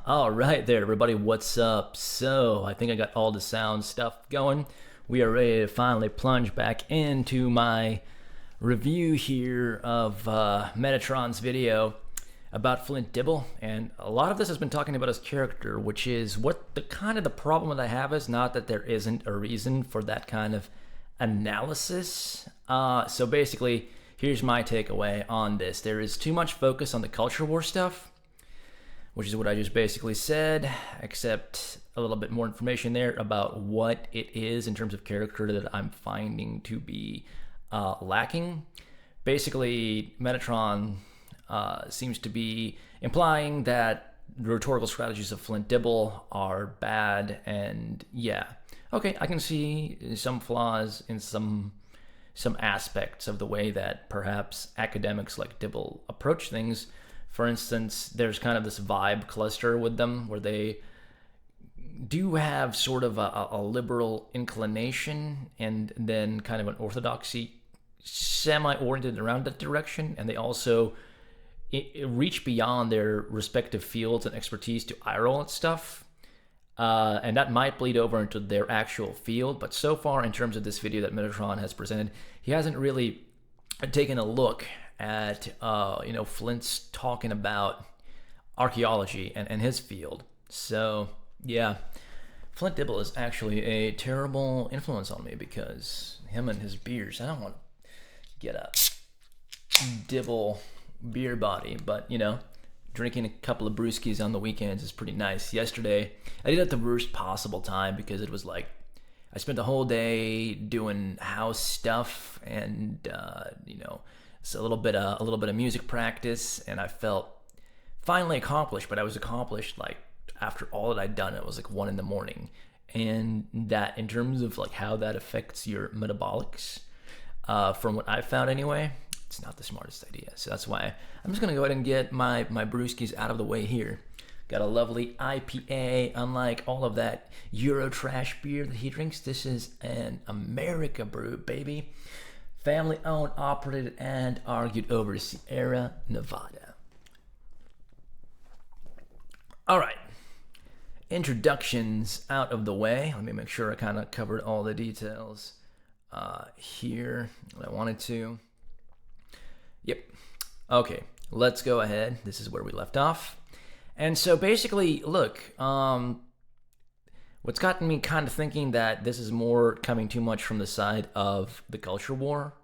All right there, everybody. What's up? So, I think I got all the sound stuff going. We are ready to finally plunge back into my review here of Metatron's video about Flint Dibble. And a lot of this has been talking about his character, which is what the problem that I have is not that there isn't a reason for that kind of analysis. So basically, here's my takeaway on this. There is too much focus on the culture war stuff, which is what I just basically said, except a little bit more information there about what it is in terms of character that I'm finding to be lacking. Basically, Metatron seems to be implying that the rhetorical strategies of Flint Dibble are bad, and yeah, okay, I can see some flaws in some aspects of the way that perhaps academics like Dibble approach things. For instance, there's kind of this vibe cluster with them where they do have sort of a liberal inclination and then kind of an orthodoxy semi-oriented around that direction. And they also reach beyond their respective fields and expertise to eye roll at stuff. And that might bleed over into their actual field. But so far, in terms of this video that Metatron has presented, he hasn't really taken a look at Flint's talking about archaeology and his field. So yeah, Flint Dibble is actually a terrible influence on me because him and his beers, I don't want to get a Dibble beer body, but drinking a couple of brewskis on the weekends is pretty nice. Yesterday I did it at the worst possible time because it was like I spent the whole day doing house stuff and it's a little bit of music practice, and I felt finally accomplished. But I was accomplished like after all that I'd done. It was like 1 a.m, and that in terms of like how that affects your metabolics, from what I found anyway, it's not the smartest idea. So that's why I'm just gonna go ahead and get my brewskis out of the way here. Got a lovely IPA, unlike all of that Euro trash beer that he drinks. This is an America brew, baby. Family owned, operated, and argued over Sierra Nevada. All right. Introductions out of the way. Let me make sure I kind of covered all the details here that I wanted to. Yep. Okay. Let's go ahead. This is where we left off. And so basically, look, what's gotten me kind of thinking that this is more coming too much from the side of the culture war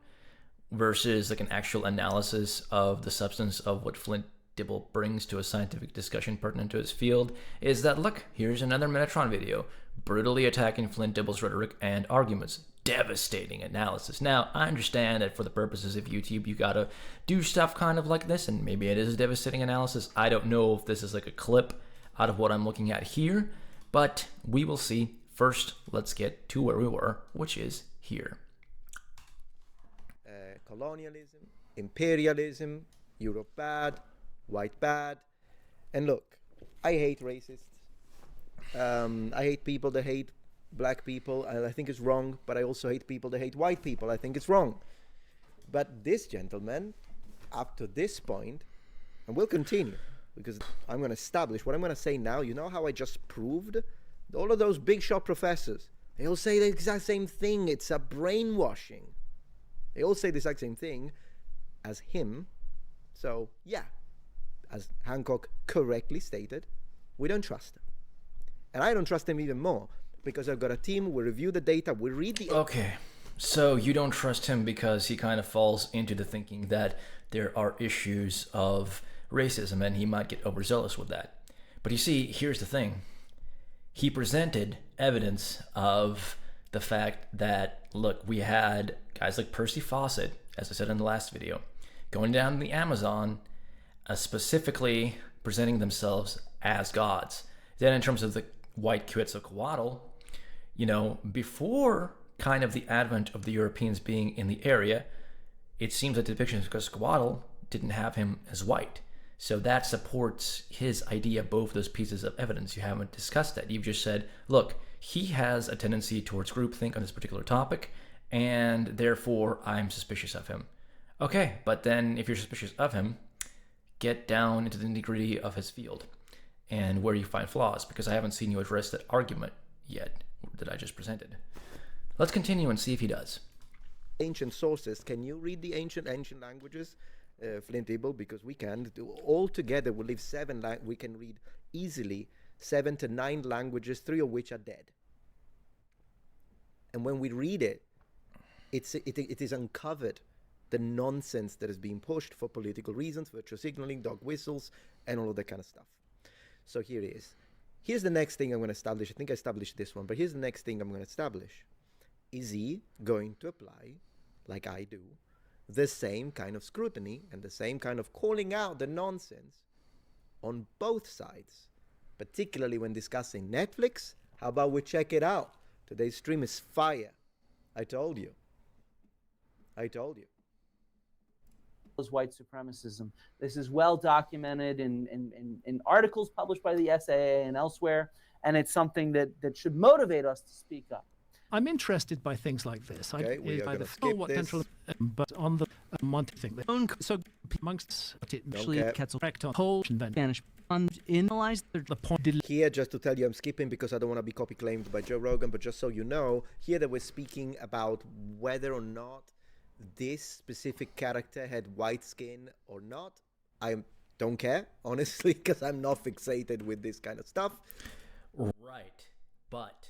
versus like an actual analysis of the substance of what Flint Dibble brings to a scientific discussion pertinent to his field is that, look, here's another Metatron video brutally attacking Flint Dibble's rhetoric and arguments. Devastating analysis. Now, I understand that for the purposes of YouTube, you gotta do stuff kind of like this, and maybe it is a devastating analysis. I don't know if this is like a clip out of what I'm looking at here, but we will see. First, let's get to where we were, which is here. Colonialism, imperialism, Europe bad, white bad. And look, I hate racists. I hate people that hate black people, and I think it's wrong, but I also hate people that hate white people. I think it's wrong. But this gentleman, up to this point, and we'll continue, because I'm going to establish what I'm going to say now. You know how I just proved? All of those big shot professors, they all say the exact same thing. It's a brainwashing. They all say the exact same thing as him. So, yeah, as Hancock correctly stated, we don't trust him. And I don't trust him even more, because I've got a team, we review the data, we read the... Okay, so you don't trust him because he kind of falls into the thinking that there are issues of racism and he might get overzealous with that. But you see, here's the thing. He presented evidence of the fact that, look, we had guys like Percy Fawcett, as I said in the last video, going down the Amazon, specifically presenting themselves as gods. Then in terms of the white Quetzalcoatl, before kind of the advent of the Europeans being in the area, it seems that the depiction of Quetzalcoatl didn't have him as white. So that supports his idea, both those pieces of evidence. You haven't discussed that. You've just said, look, he has a tendency towards groupthink on this particular topic, and therefore I'm suspicious of him. Okay, but then if you're suspicious of him, get down into the nitty-gritty of his field. and where you find flaws, because I haven't seen you address that argument yet that I just presented. Let's continue and see if he does. Ancient sources. Can you read the ancient languages, Flint Dibble? Because we can. All together, we live we can read easily 7 to 9 languages, 3 of which are dead. And when we read it, it is uncovered the nonsense that is being pushed for political reasons, virtual signaling, dog whistles, and all of that kind of stuff. So here it is. Here's the next thing I'm going to establish. I think I established this one, but here's the next thing I'm going to establish. Is he going to apply, like I do, the same kind of scrutiny and the same kind of calling out the nonsense on both sides, particularly when discussing Netflix? How about we check it out? Today's stream is fire. I told you. White supremacism. This is well documented in articles published by the SAA and elsewhere, and it's something that should motivate us to speak up. I'm interested by things like this. Okay, we are going to skip this. But on the one thing, so amongst it actually Fractal whole Spanish analyze the point. Here, just to tell you, I'm skipping because I don't want to be copy claimed by Joe Rogan, but just so you know, here that we're speaking about whether or not this specific character had white skin or not. I don't care, honestly, because I'm not fixated with this kind of stuff. Right, but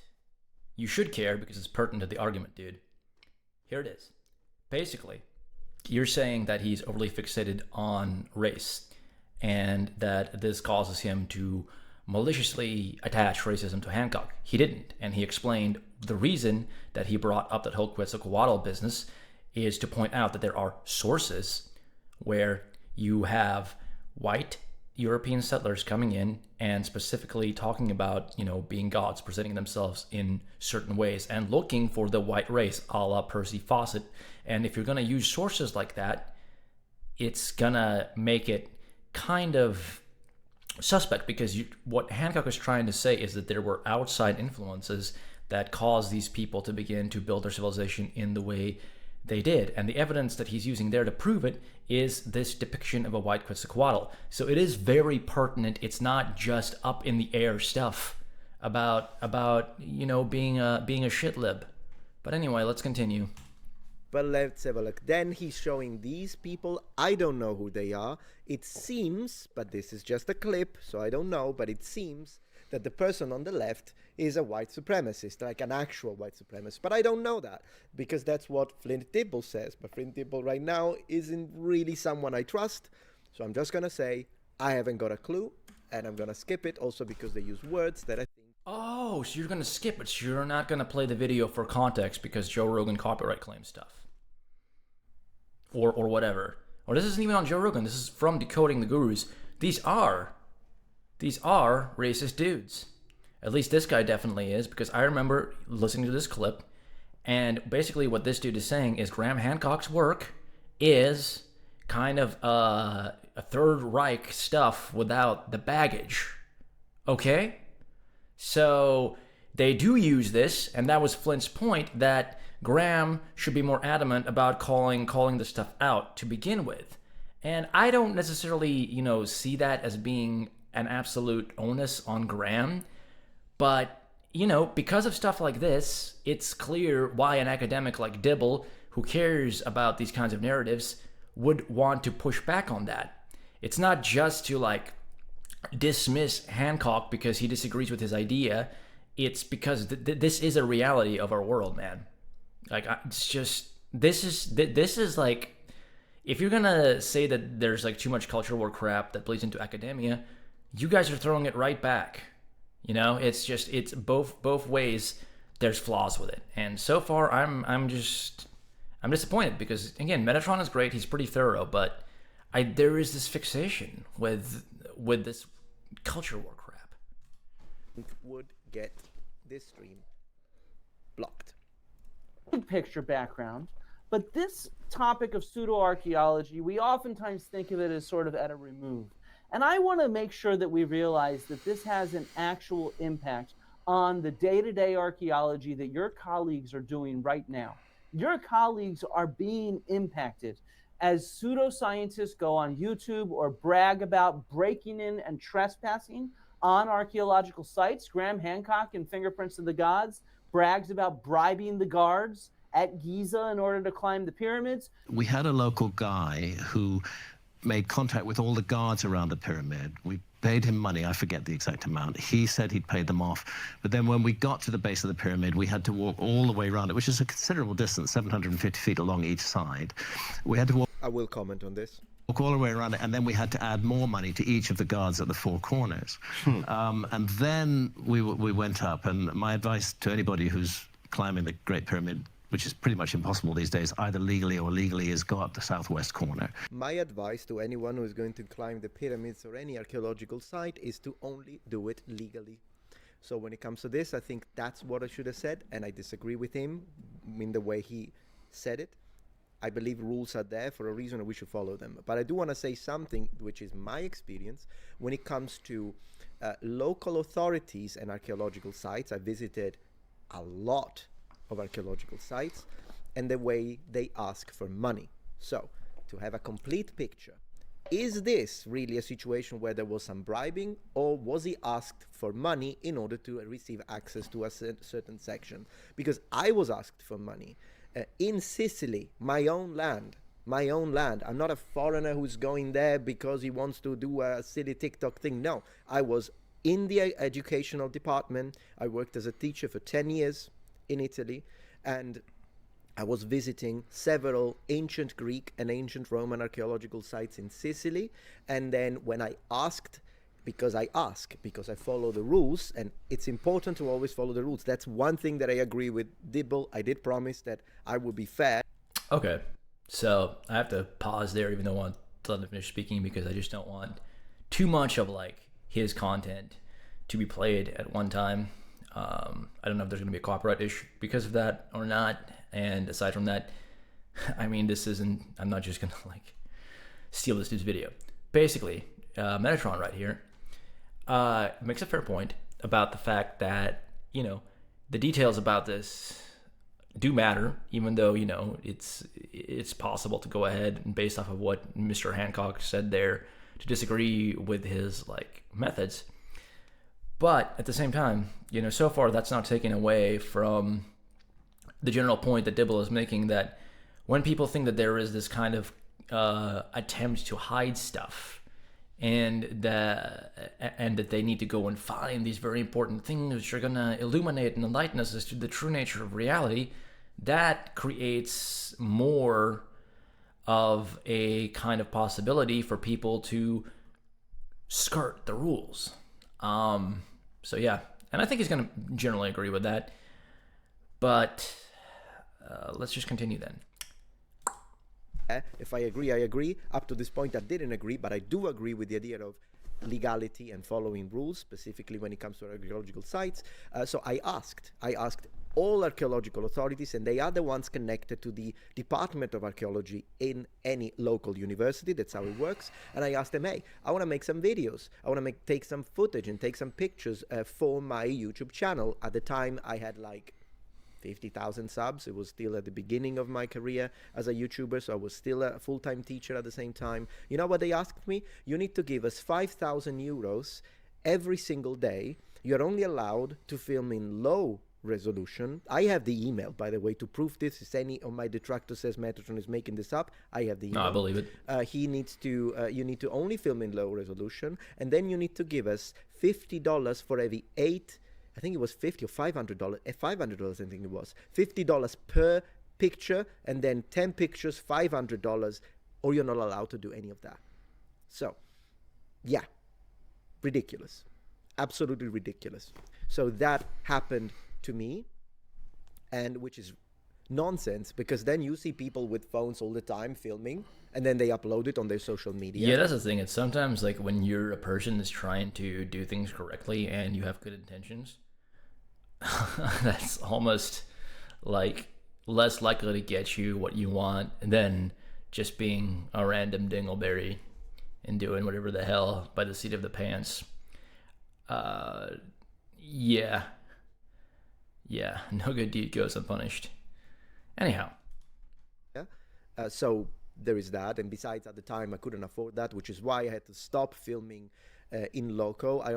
you should care because it's pertinent to the argument, dude. Here it is. Basically, you're saying that he's overly fixated on race and that this causes him to maliciously attach racism to Hancock. He didn't, and he explained the reason that he brought up that whole Quetzalcoatl business is to point out that there are sources where you have white European settlers coming in and specifically talking about, being gods, presenting themselves in certain ways and looking for the white race, a la Percy Fawcett. And if you're going to use sources like that, it's going to make it kind of suspect, because what Hancock is trying to say is that there were outside influences that caused these people to begin to build their civilization in the way they did. And the evidence that he's using there to prove it is this depiction of a white Quetzalcoatl. So it is very pertinent. It's not just up in the air stuff about being a shit lib. But anyway, let's continue. But let's have a look. Then he's showing these people. I don't know who they are. It seems, but this is just a clip, so I don't know, but it seems that the person on the left is a white supremacist, like an actual white supremacist. But I don't know that, because that's what Flint Dibble says. But Flint Dibble right now isn't really someone I trust. So I'm just going to say I haven't got a clue, and I'm going to skip it also because they use words that I think... Oh, so you're going to skip it. So you're not going to play the video for context because Joe Rogan copyright claims stuff. Or whatever. Or this isn't even on Joe Rogan. This is from Decoding the Gurus. These are racist dudes. At least this guy definitely is, because I remember listening to this clip, and basically what this dude is saying is Graham Hancock's work is kind of a Third Reich stuff without the baggage. Okay? So they do use this, and that was Flint's point, that Graham should be more adamant about calling this stuff out to begin with. And I don't necessarily, see that as being an absolute onus on Graham. But, because of stuff like this, it's clear why an academic like Dibble, who cares about these kinds of narratives, would want to push back on that. It's not just to, dismiss Hancock because he disagrees with his idea. It's because this is a reality of our world, man. It's just, this is like, if you're gonna say that there's too much culture war crap that bleeds into academia, you guys are throwing it right back. It's both ways. There's flaws with it, and so far I'm disappointed because, again, Metatron is great. He's pretty thorough, but there is this fixation with this culture war crap. Would get this stream blocked. Big picture background, but this topic of pseudo-archaeology, we oftentimes think of it as sort of at a remove. And I want to make sure that we realize that this has an actual impact on the day-to-day archaeology that your colleagues are doing right now. Your colleagues are being impacted as pseudoscientists go on YouTube or brag about breaking in and trespassing on archaeological sites. Graham Hancock in Fingerprints of the Gods brags about bribing the guards at Giza in order to climb the pyramids. We had a local guy who made contact with all the guards around the pyramid. We paid him money, I forget the exact amount. He said he'd paid them off. But then when we got to the base of the pyramid, we had to walk all the way around it, which is a considerable distance, 750 feet along each side. We had to walk. I will comment on this. Walk all the way around it, and then we had to add more money to each of the guards at the four corners. And then we went up, and my advice to anybody who's climbing the Great Pyramid, which is pretty much impossible these days, either legally or illegally, is go up the southwest corner. My advice to anyone who is going to climb the pyramids or any archaeological site is to only do it legally. So when it comes to this, I think that's what I should have said, and I disagree with him in the way he said it. I believe rules are there for a reason and we should follow them. But I do want to say something, which is my experience, when it comes to local authorities and archaeological sites. I visited a lot of archaeological sites, and the way they ask for money. So, to have a complete picture, is this really a situation where there was some bribing, or was he asked for money in order to receive access to a certain section? Because I was asked for money in Sicily, my own land. I'm not a foreigner who's going there because he wants to do a silly TikTok thing. No, I was in the educational department. I worked as a teacher for 10 years in Italy, and I was visiting several ancient Greek and ancient Roman archaeological sites in Sicily. And then when I asked, because I follow the rules, and it's important to always follow the rules. That's one thing that I agree with Dibble. I did promise that I would be fair. Okay, so I have to pause there, even though I want to let him finish speaking, because I just don't want too much of like his content to be played at one time. I don't know if there's going to be a copyright issue because of that or not. And aside from that, I mean, I'm not just going to like steal this dude's video. Basically, Metatron right here makes a fair point about the fact that, you know, the details about this do matter, even though, you know, it's possible to go ahead and, based off of what Mr. Hancock said there, to disagree with his like methods. But at the same time, you know, so far that's not taken away from the general point that Dibble is making, that when people think that there is this kind of attempt to hide stuff, and that they need to go and find these very important things which are going to illuminate and enlighten us as to the true nature of reality, that creates more of a kind of possibility for people to skirt the rules. So yeah, and I think he's going to generally agree with that. But let's just continue then. If I agree, I agree. Up to this point, I didn't agree, but I do agree with the idea of legality and following rules, specifically when it comes to archaeological sites. So I asked all archaeological authorities, and they are the ones connected to the Department of Archaeology in any local university. That's how it works. And I asked them, hey, I want to make some videos. I want to take some footage and take some pictures for my YouTube channel. At the time, I had like 50,000 subs. It was still at the beginning of my career as a YouTuber, so I was still a full-time teacher at the same time. You know what they asked me? You need to give us 5,000 euros every single day. You're only allowed to film in low resolution. I have the email, by the way, to prove this. If any of my detractors says Metatron is making this up, I have the email. No, I believe it. You need to only film in low resolution, and then you need to give us $50 for every 8, I think it was $50 or $500, $500 I think it was, $50 per picture, and then 10 pictures, $500, or you're not allowed to do any of that. So, yeah, ridiculous, absolutely ridiculous. So that happened to me, and which is nonsense, because then you see people with phones all the time filming, and then they upload it on their social media. Yeah, that's the thing. It's sometimes like when you're a person that's trying to do things correctly and you have good intentions, that's almost like less likely to get you what you want than just being a random dingleberry and doing whatever the hell by the seat of the pants. Yeah, no good deed goes unpunished. Anyhow. Yeah. So there is that, and besides, at the time I couldn't afford that, which is why I had to stop filming in loco. I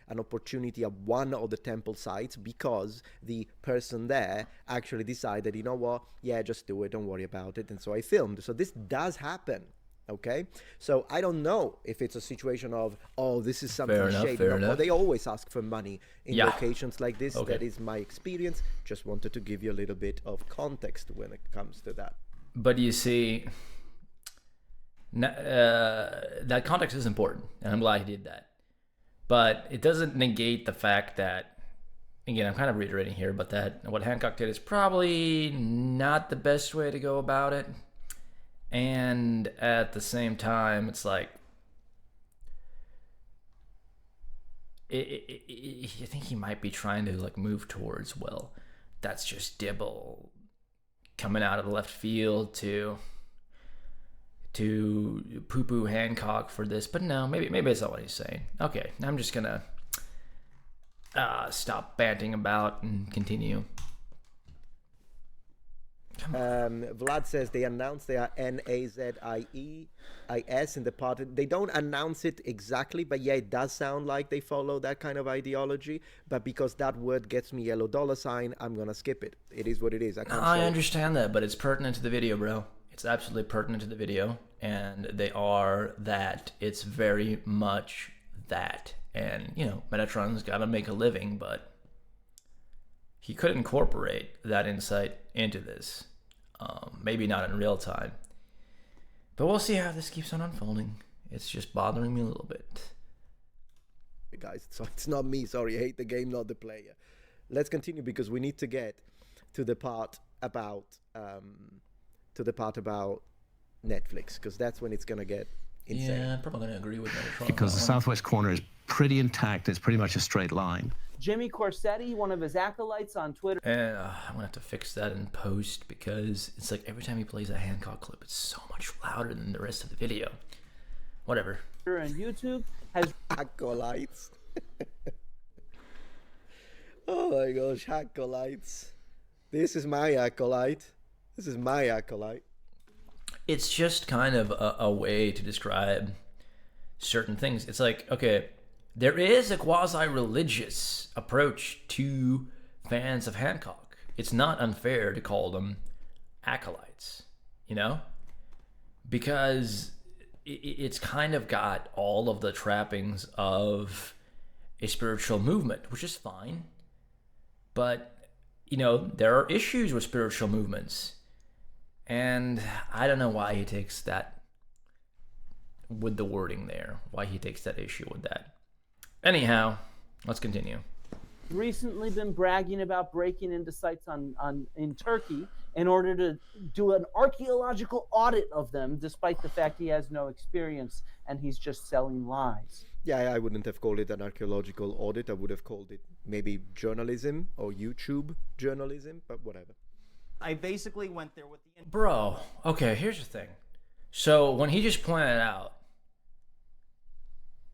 an opportunity at one of the temple sites because the person there actually decided, you know what, yeah, just do it, don't worry about it. And so I filmed. So this does happen. Okay, so I don't know if it's a situation of, oh, this is something shady. Fair enough. They always ask for money in Yeah. locations like this. Okay. That is my experience. Just wanted to give you a little bit of context when it comes to that. But you see, that context is important, and I'm glad he did that. But it doesn't negate the fact that, again, I'm kind of reiterating here, but that what Hancock did is probably not the best way to go about it. And at the same time, it's like, I think he might be trying to like move towards, well, that's just Dibble coming out of the left field to poo-poo Hancock for this. But no, maybe it's not what he's saying. Okay, I'm just gonna stop banting about and continue. Vlad says they announced they are NAZIEIS in the party. They don't announce it exactly, but yeah, it does sound like they follow that kind of ideology. But because that word gets me yellow $sign, I'm gonna skip it. It is what it is. I understand that, but it's pertinent to the video, bro. It's absolutely pertinent to the video, and they are that. It's very much that. And, you know, Metatron's got to make a living, but he could incorporate that insight into this. Maybe not in real time. But we'll see how this keeps on unfolding. It's just bothering me a little bit. Guys, so it's not me. Sorry, I hate the game, not the player. Let's continue because we need to get to the part about Netflix, because that's when it's gonna get insane. Yeah, I'm probably gonna agree with Metatron. Because the southwest corner is pretty intact. It's pretty much a straight line. Jimmy Corsetti, one of his acolytes on Twitter. I'm gonna have to fix that in post because it's like every time he plays a Hancock clip, it's so much louder than the rest of the video. Whatever. And YouTube has Acolytes. Oh my gosh, acolytes. This is my acolyte. It's just kind of a way to describe certain things. It's like, okay, there is a quasi-religious approach to fans of Hancock. It's not unfair to call them acolytes, you know? Because it's kind of got all of the trappings of a spiritual movement, which is fine. But, you know, there are issues with spiritual movements. And I don't know why he takes that with the wording there, why he takes that issue with that. Anyhow, let's continue. recently been bragging about breaking into sites in Turkey in order to do an archaeological audit of them, despite the fact he has no experience and he's just selling lies. Yeah, I wouldn't have called it an archaeological audit. I would have called it maybe journalism or YouTube journalism, but whatever. I basically went there with the... Bro, okay, here's the thing. So when he just pointed out,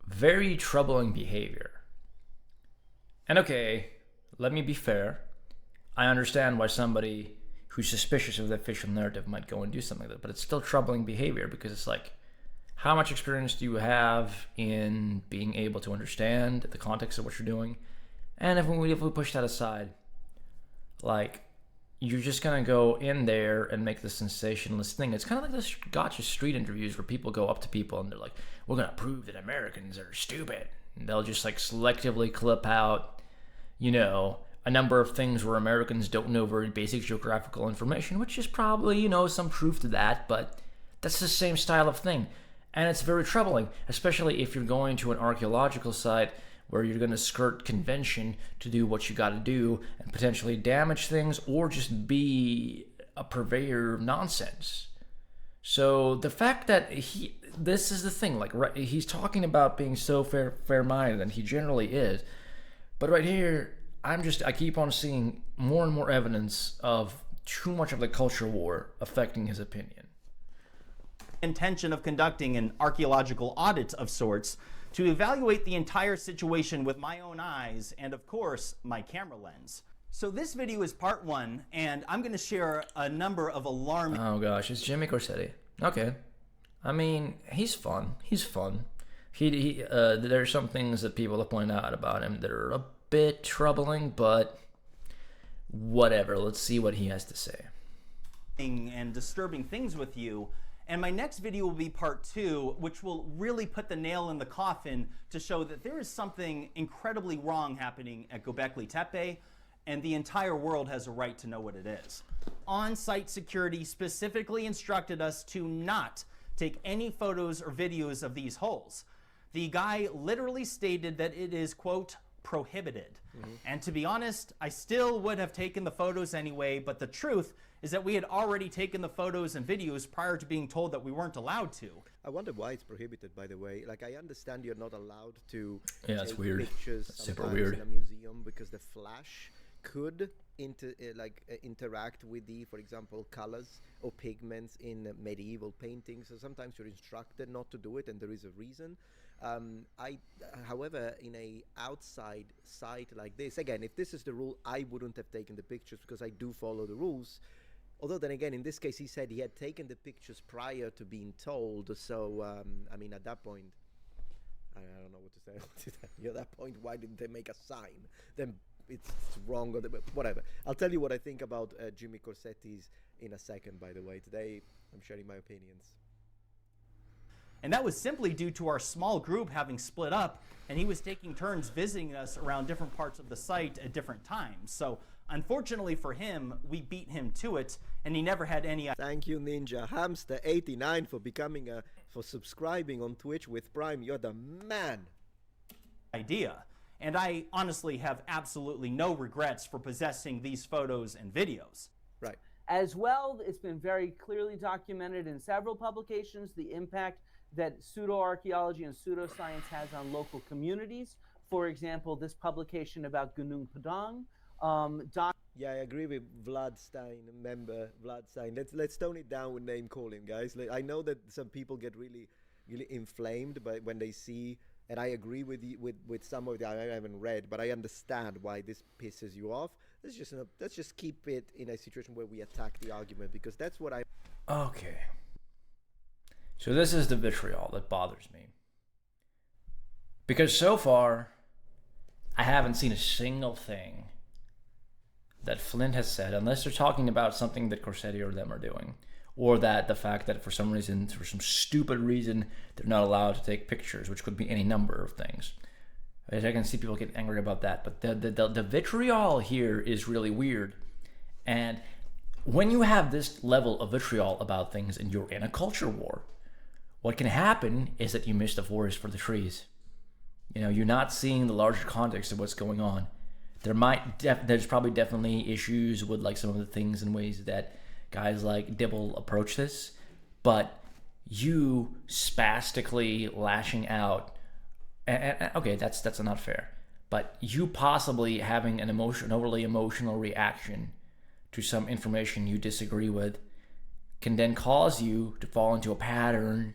very troubling behavior. And okay, let me be fair. I understand why somebody who's suspicious of the official narrative might go and do something like that, but it's still troubling behavior because it's like, how much experience do you have in being able to understand the context of what you're doing? And if we push that aside, like, you're just going to go in there and make the sensationalist thing. It's kind of like those gotcha street interviews where people go up to people and they're like, we're going to prove that Americans are stupid. And they'll just like selectively clip out, you know, a number of things where Americans don't know very basic geographical information, which is probably, you know, some truth to that, but that's the same style of thing. And it's very troubling, especially if you're going to an archaeological site where you're going to skirt convention to do what you got to do and potentially damage things or just be a purveyor of nonsense. So the fact that this is the thing, like, right, he's talking about being so fair-minded, and he generally is. But right here, I keep on seeing more and more evidence of too much of the culture war affecting his opinion. intention of conducting an archaeological audit of sorts to evaluate the entire situation with my own eyes and, of course, my camera lens. So this video is part one, and I'm going to share a number of alarming... Oh gosh, it's Jimmy Corsetti. Okay. I mean, he's fun. He's fun. There's some things that people have pointed out about him that are a bit troubling, but whatever. Let's see what he has to say. And disturbing things with you. And my next video will be part 2, which will really put the nail in the coffin to show that there is something incredibly wrong happening at Göbekli Tepe, and the entire world has a right to know what it is. On-site security specifically instructed us to not take any photos or videos of these holes. The guy literally stated that it is, quote, prohibited. And to be honest, I still would have taken the photos anyway, but the truth is that we had already taken the photos and videos prior to being told that we weren't allowed to. I wonder why it's prohibited, by the way. Like, I understand you're not allowed to it's take weird. pictures Super sometimes weird. in a museum because the flash could interact with the, for example, colors or pigments in medieval paintings. So sometimes you're instructed not to do it, and there is a reason. However, in a outside site like this, again, if this is the rule, I wouldn't have taken the pictures because I do follow the rules. Although then again, in this case, he said he had taken the pictures prior to being told. So, I mean, at that point, I don't know what to say. At that point, why didn't they make a sign? Then it's wrong, or whatever. I'll tell you what I think about Jimmy Corsetti's in a second, by the way. Today, I'm sharing my opinions. And that was simply due to our small group having split up, and he was taking turns visiting us around different parts of the site at different times. So unfortunately for him, we beat him to it, and he never had any. Thank you, Ninja Hamster 89, for for subscribing on Twitch with Prime. You're the man. Idea. And I honestly have absolutely no regrets for possessing these photos and videos. Right. As well, it's been very clearly documented in several publications the impact that pseudo-archaeology and pseudoscience has on local communities. For example, this publication about Gunung Padang. Yeah, I agree with Vlad Stein, member Vlad Stein. Let's tone it down with name calling, guys. I know that some people get really inflamed when they see, and I agree with some of the, I haven't read, but I understand why this pisses you off. Let's just keep it in a situation where we attack the argument, because that's what I. Okay. So this is the vitriol that bothers me. Because so far, I haven't seen a single thing that Flint has said, unless they're talking about something that Corsetti or them are doing, or that the fact that for some stupid reason, they're not allowed to take pictures, which could be any number of things. I can see people get angry about that, but the vitriol here is really weird. And when you have this level of vitriol about things and you're in a culture war, what can happen is that you miss the forest for the trees. You know, you're not seeing the larger context of what's going on. There's probably definitely issues with like some of the things and ways that guys like Dibble approach this, but you spastically lashing out, and okay, that's not fair, but you possibly having an overly emotional reaction to some information you disagree with can then cause you to fall into a pattern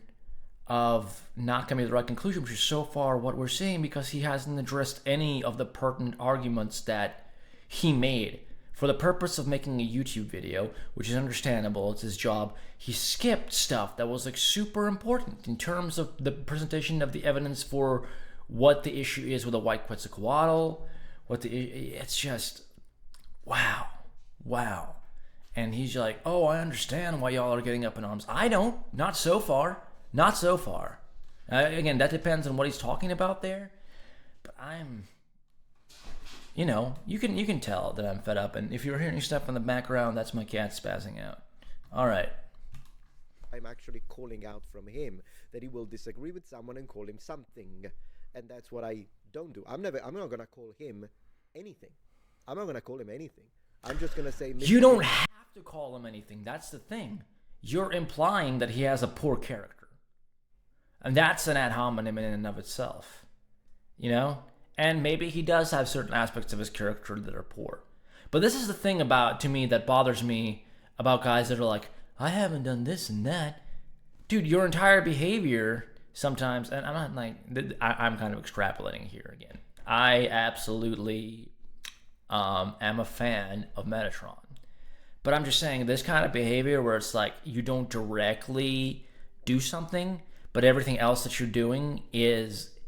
of not coming to the right conclusion, which is so far what we're seeing, because he hasn't addressed any of the pertinent arguments that he made. For the purpose of making a YouTube video, which is understandable, it's his job, he skipped stuff that was like super important in terms of the presentation of the evidence for what the issue is with the white Quetzalcoatl, it's just, wow. And he's like, oh, I understand why y'all are getting up in arms. I don't, not so far. Again, that depends on what he's talking about there. But you can tell that I'm fed up. And if you're hearing stuff in the background, that's my cat spazzing out. All right. I'm actually calling out from him that he will disagree with someone and call him something. And that's what I don't do. I'm not going to call him anything. I'm not going to call him anything. I'm just going to say... You don't have to call him anything. That's the thing. You're implying that he has a poor character. And that's an ad hominem in and of itself. You know? And maybe he does have certain aspects of his character that are poor. But this is the thing to me that bothers me about guys that are like, I haven't done this and that. Dude, your entire behavior sometimes, and I'm not like, I'm kind of extrapolating here again. I absolutely am a fan of Metatron. But I'm just saying this kind of behavior where it's like you don't directly do something, but everything else that you're doing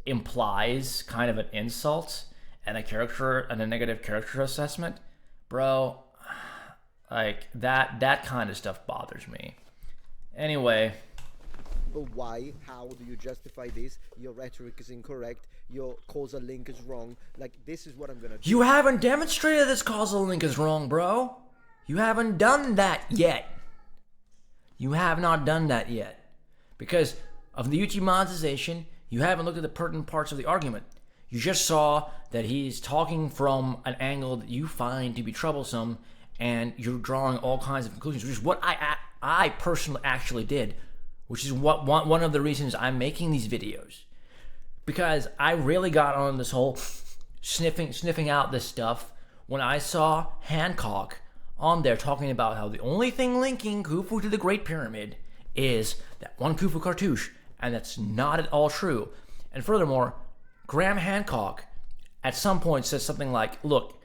implies kind of an insult and a negative character assessment, bro, like that kind of stuff bothers me. Anyway. But why? How do you justify this? Your rhetoric is incorrect. Your causal link is wrong. Like, this is what I'm gonna do. You haven't demonstrated this causal link is wrong, bro. You haven't done that yet. You have not done that yet. Because of the YouTube monetization, you haven't looked at the pertinent parts of the argument. You just saw that he's talking from an angle that you find to be troublesome, and you're drawing all kinds of conclusions, which is what I personally actually did, which is one of the reasons I'm making these videos. Because I really got on this whole sniffing out this stuff when I saw Hancock on there talking about how the only thing linking Khufu to the Great Pyramid is that one Khufu cartouche, and that's not at all true. And furthermore, Graham Hancock at some point says something like, look,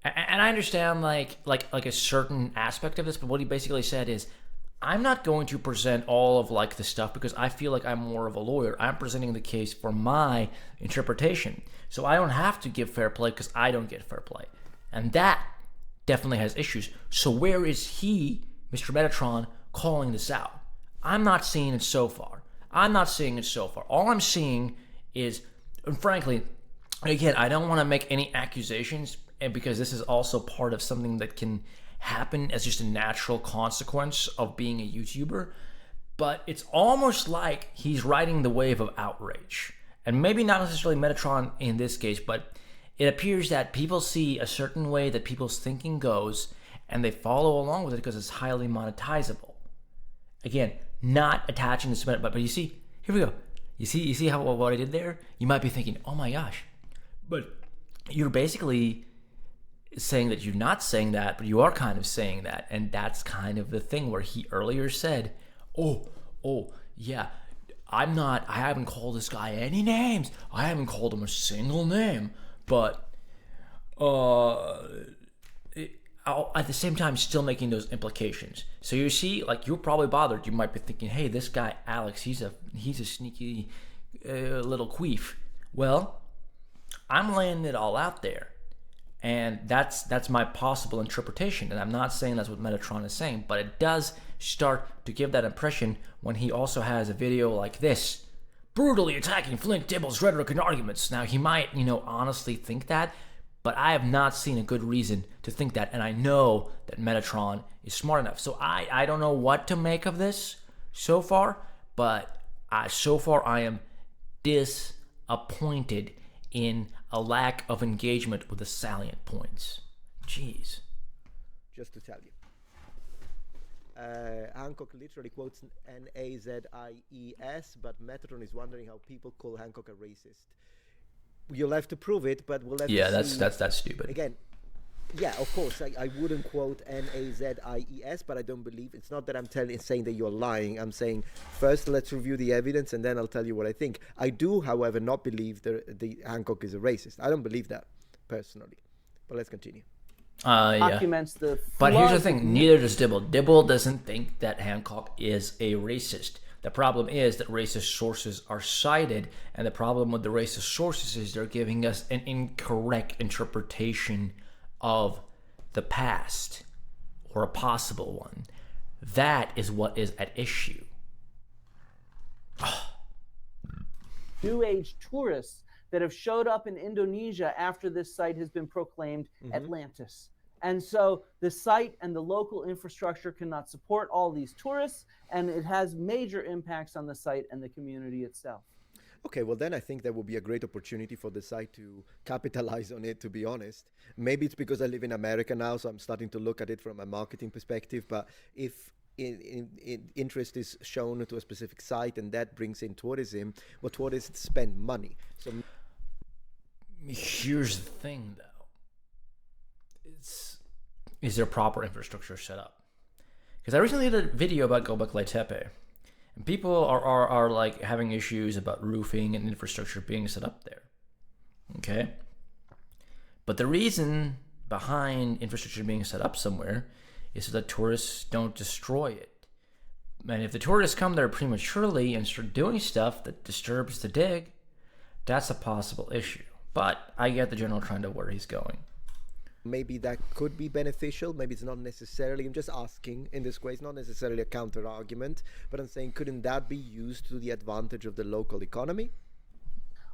and I understand like a certain aspect of this, but what he basically said is, I'm not going to present all of like the stuff because I feel like I'm more of a lawyer. I'm presenting the case for my interpretation. So I don't have to give fair play because I don't get fair play. And that definitely has issues. So where is he, Mr. Metatron, calling this out? I'm not seeing it so far. All I'm seeing is, and frankly, again, I don't want to make any accusations, and because this is also part of something that can happen as just a natural consequence of being a YouTuber, but it's almost like he's riding the wave of outrage. And maybe not necessarily Metatron in this case, but it appears that people see a certain way that people's thinking goes, and they follow along with it because it's highly monetizable. Again, not attaching this, but you see, here we go. You see how what I did there? You might be thinking, oh my gosh, but you're basically saying that you're not saying that, but you are kind of saying that. And that's kind of the thing where he earlier said, oh yeah, I haven't called this guy any names. I haven't called him a single name, but at the same time still making those implications. So you see, like, you're probably bothered. You might be thinking, hey, this guy Alex, he's a sneaky little queef. Well, I'm laying it all out there. And that's my possible interpretation. And I'm not saying that's what Metatron is saying, but it does start to give that impression when he also has a video like this, brutally attacking Flint Dibble's rhetoric and arguments. Now, he might, honestly think that, but I have not seen a good reason to think that. And I know that Metatron is smart enough. So I don't know what to make of this so far, but so far I am disappointed in a lack of engagement with the salient points. Jeez. Just to tell you. Hancock literally quotes N-A-Z-I-E-S, but Metatron is wondering how people call Hancock a racist. You'll have to prove it, but we'll have to see. Yeah, that's stupid. Again, yeah, of course, I wouldn't quote N-A-Z-I-E-S, but I don't believe, it's not that I'm saying that you're lying. I'm saying, first, let's review the evidence, and then I'll tell you what I think. I do, however, not believe the Hancock is a racist. I don't believe that, personally. But let's continue. Documents the But here's the thing, neither does Dibble. Dibble doesn't think that Hancock is a racist. The problem is that racist sources are cited, and the problem with the racist sources is they're giving us an incorrect interpretation of the past, or a possible one. That is what is at issue. New Age tourists that have showed up in Indonesia after this site has been proclaimed Atlantis. And so the site and the local infrastructure cannot support all these tourists, and it has major impacts on the site and the community itself. Okay, well then I think that would be a great opportunity for the site to capitalize on it, to be honest. Maybe it's because I live in America now, so I'm starting to look at it from a marketing perspective, but if interest is shown to a specific site and that brings in tourism, well, tourists spend money. So here's the thing, though. Is there proper infrastructure set up? Because I recently did a video about Göbekli Tepe, and people are like having issues about roofing and infrastructure being set up there. Okay? But the reason behind infrastructure being set up somewhere is so that tourists don't destroy it. And if the tourists come there prematurely and start doing stuff that disturbs the dig, that's a possible issue. But I get the general trend of where he's going. Maybe that could be beneficial. Maybe it's not necessarily, I'm just asking in this way, it's not necessarily a counter argument, but I'm saying, couldn't that be used to the advantage of the local economy?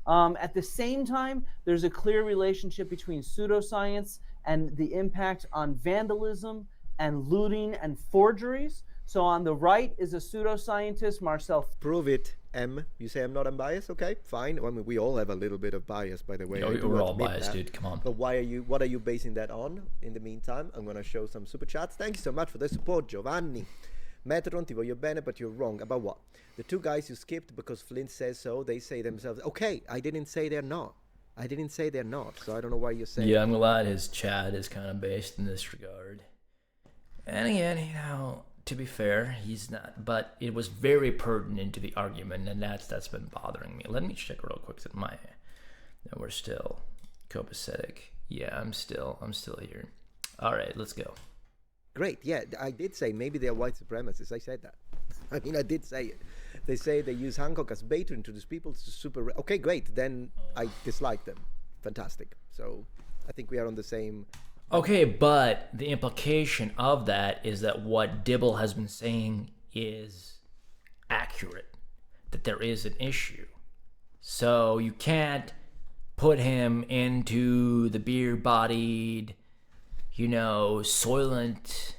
At the same time, there's a clear relationship between pseudoscience and the impact on vandalism and looting and forgeries. So on the right is a pseudoscientist, Marcel. Prove it, M. You say I'm not unbiased? Okay, fine. I mean, we all have a little bit of bias, by the way. We're all biased, dude. Come on. But what are you basing that on? In the meantime, I'm going to show some super chats. Thank you so much for the support, Giovanni. Metatron, ti voglio bene, but you're wrong. About what? The two guys you skipped because Flint says so, they say themselves, okay, I didn't say they're not. I didn't say they're not, so I don't know why you're saying. Yeah, I'm glad his chat is kind of based in this regard. And again, to be fair, he's not, but it was very pertinent to the argument, and that's been bothering me. Let me check real quick that we're still copacetic. Yeah, I'm still here. All right, let's go. Great, yeah, I did say maybe they're white supremacists. I said that. I mean, I did say it. They say they use Hancock as bait to introduce people to super. Okay, great. Then I dislike them. Fantastic. So I think we are on the same. Okay, but the implication of that is that what Dibble has been saying is accurate, that there is an issue. So you can't put him into the beer-bodied, soylent,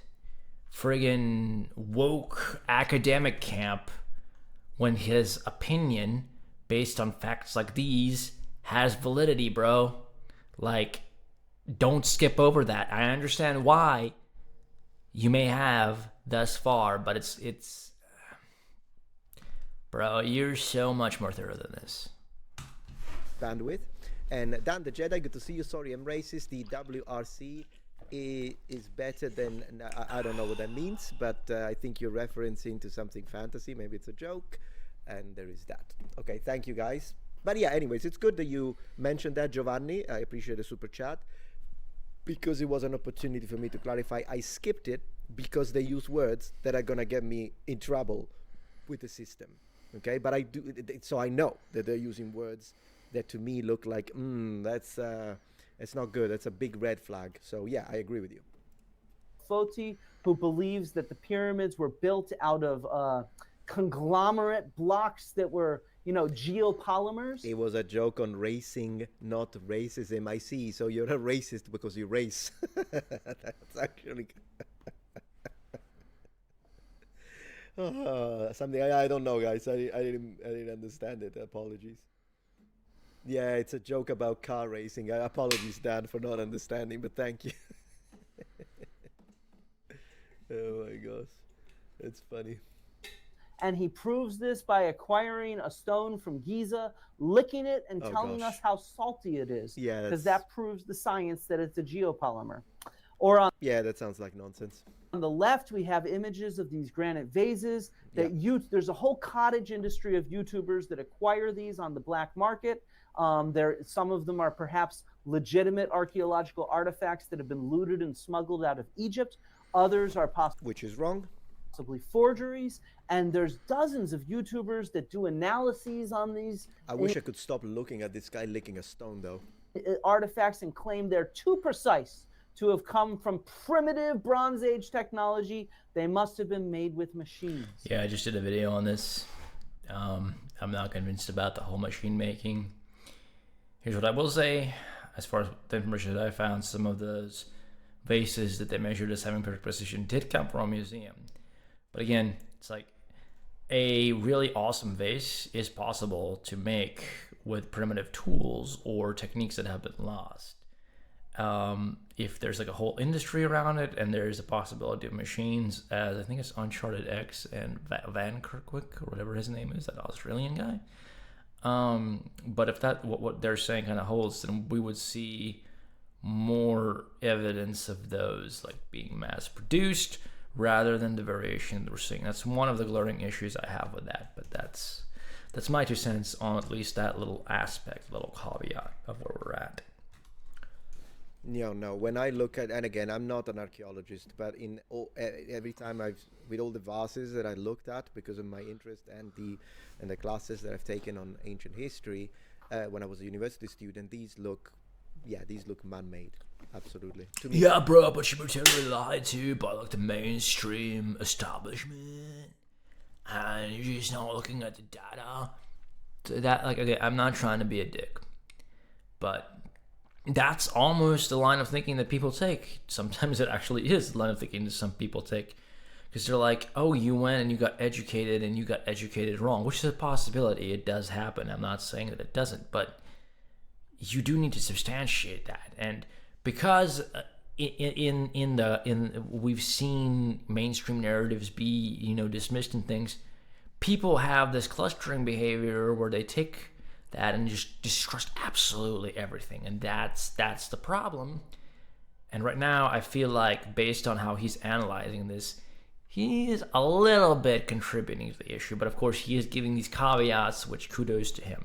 friggin' woke academic camp when his opinion, based on facts like these, has validity, bro. Like, don't skip over that. I understand why you may have thus far, but it's bro, you're so much more thorough than this. Bandwidth. And Dan the Jedi, good to see you. Sorry, I'm racist. The WRC is better than, I don't know what that means, but I think you're referencing to something fantasy. Maybe it's a joke, and there is that. Okay, thank you guys. But yeah, anyways, it's good that you mentioned that, Giovanni. I appreciate the super chat, because it was an opportunity for me to clarify. I skipped it because they use words that are gonna get me in trouble with the system. Okay, but I do, so I know that they're using words that to me look like, that's it's not good. That's a big red flag. So yeah, I agree with you. Foti, who believes that the pyramids were built out of conglomerate blocks that were, geopolymers. It was a joke on racing, not racism. I see. So you're a racist because you race. That's actually something I don't know, guys. I didn't understand it. Apologies. Yeah, it's a joke about car racing. Apologies, Dan, for not understanding, but thank you. Oh my gosh, it's funny. And he proves this by acquiring a stone from Giza, licking it, and telling us how salty it is. Yeah, because that proves the science that it's a geopolymer. Or yeah, that sounds like nonsense. On the left, we have images of these granite vases that there's a whole cottage industry of YouTubers that acquire these on the black market. Some of them are perhaps legitimate archaeological artifacts that have been looted and smuggled out of Egypt. Others are possibly, which is wrong, possibly forgeries. And there's dozens of YouTubers that do analyses on these. I wish I could stop looking at this guy licking a stone, though. Artifacts, and claim they're too precise to have come from primitive Bronze Age technology. They must have been made with machines. Yeah, I just did a video on this. I'm not convinced about the whole machine making. Here's what I will say. As far as the information that I found, some of those vases that they measured as having perfect precision did come from a museum. But again, it's like a really awesome vase is possible to make with primitive tools or techniques that have been lost. If there's like a whole industry around it, and there's a possibility of machines, as I think it's Uncharted X and Van Kerkwick, or whatever his name is, that Australian guy. But if that what they're saying kind of holds, then we would see more evidence of those like being mass produced rather than the variation that we're seeing. That's one of the glaring issues I have with that, but that's my 2 cents on at least that little aspect, little caveat of where we're at. No. When I look at, and again, I'm not an archaeologist, but every time with all the vases that I looked at because of my interest and the classes that I've taken on ancient history, when I was a university student, these look man-made, absolutely. To me. Yeah, bro, but you were totally lied to by like the mainstream establishment, and you're just not looking at the data. So that, like, okay, I'm not trying to be a dick, but that's almost the line of thinking that people take. Sometimes it actually is the line of thinking that some people take, because they're like, oh, you went and you got educated wrong, which is a possibility. It does happen. I'm not saying that it doesn't, but you do need to substantiate that. And because we've seen mainstream narratives be, dismissed and things, people have this clustering behavior where they take that and just distrust absolutely everything, and that's the problem. And right now, I feel like, based on how he's analyzing this, he is a little bit contributing to the issue, but of course, he is giving these caveats, which kudos to him.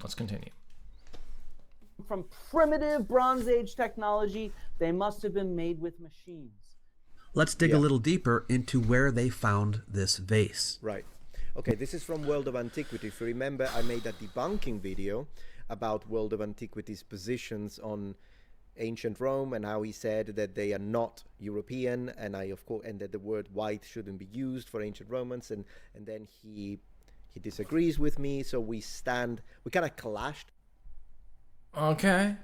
Let's continue. From primitive Bronze Age technology, they must have been made with machines. Let's dig a little deeper into where they found this vase. Right. Okay, this is from World of Antiquity. If you remember, I made a debunking video about World of Antiquity's positions on ancient Rome and how he said that they are not European, and and that the word white shouldn't be used for ancient Romans, and then he disagrees with me, so we kind of clashed. Okay.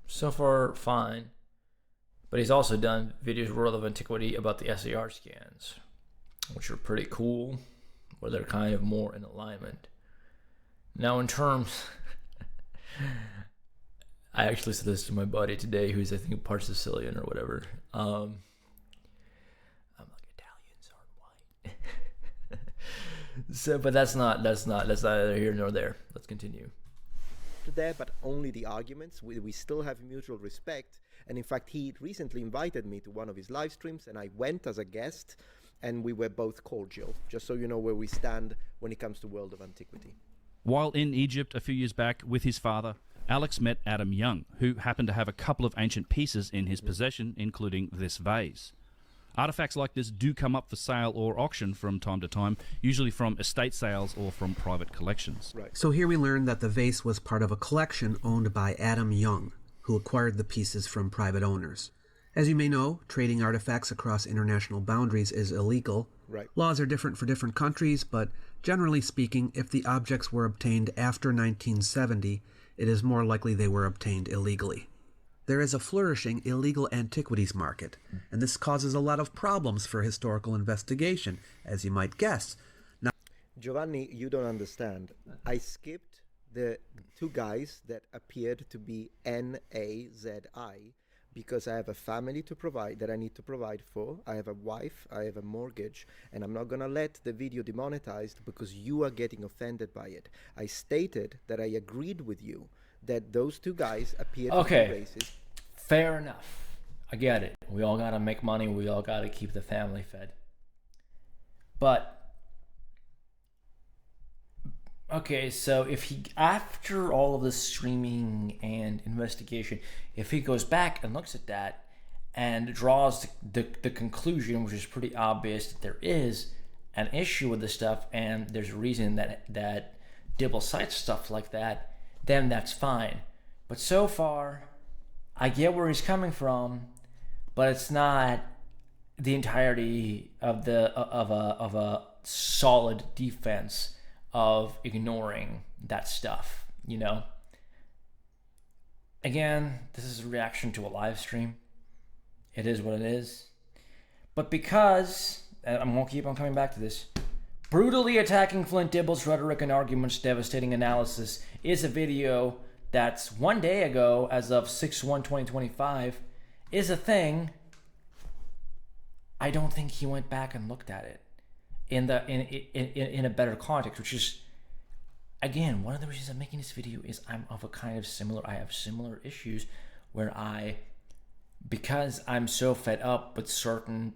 So far, fine. But he's also done videos of World of Antiquity about the SAR scans, which are pretty cool, where they're kind of more in alignment. Now, in terms... I actually said this to my buddy today, who's, I think, part Sicilian or whatever. I'm like, Italians aren't white. So, but that's neither here nor there. Let's continue. There, but only the arguments. We still have mutual respect, and in fact, he recently invited me to one of his live streams, and I went as a guest, and we were both cordial. Just so you know where we stand when it comes to World of Antiquity. While in Egypt a few years back with his father, Alex met Adam Young, who happened to have a couple of ancient pieces in his possession, including this vase. Artifacts like this do come up for sale or auction from time to time, usually from estate sales or from private collections. Right. So here we learn that the vase was part of a collection owned by Adam Young, who acquired the pieces from private owners. As you may know, trading artifacts across international boundaries is illegal. Right. Laws are different for different countries, but generally speaking, if the objects were obtained after 1970, it is more likely they were obtained illegally. There is a flourishing illegal antiquities market, and this causes a lot of problems for historical investigation, as you might guess. Now, Giovanni, you don't understand. I skipped the two guys that appeared to be N-A-Z-I because I have a family to provide, that I need to provide for. I have a wife, I have a mortgage, and I'm not going to let the video demonetized because you are getting offended by it. I stated that I agreed with you that those two guys appeared to be racist. Fair enough. I get it. We all gotta make money. We all gotta keep the family fed. But, okay, so if he, after all of this streaming and investigation, if he goes back and looks at that and draws the conclusion, which is pretty obvious, that there is an issue with this stuff and there's a reason that Dibble cites stuff like that, then that's fine. But so far, I get where he's coming from, but it's not the entirety of a solid defense of ignoring that stuff, Again, this is a reaction to a live stream. It is what it is. But because, and I'm going to keep on coming back to this, brutally attacking Flint Dibble's rhetoric and arguments, devastating analysis, is a video that's 1 day ago, as of 6/1/2025, is a thing. I don't think he went back and looked at it in a better context, which is, again, one of the reasons I'm making this video is I have similar issues where because I'm so fed up with certain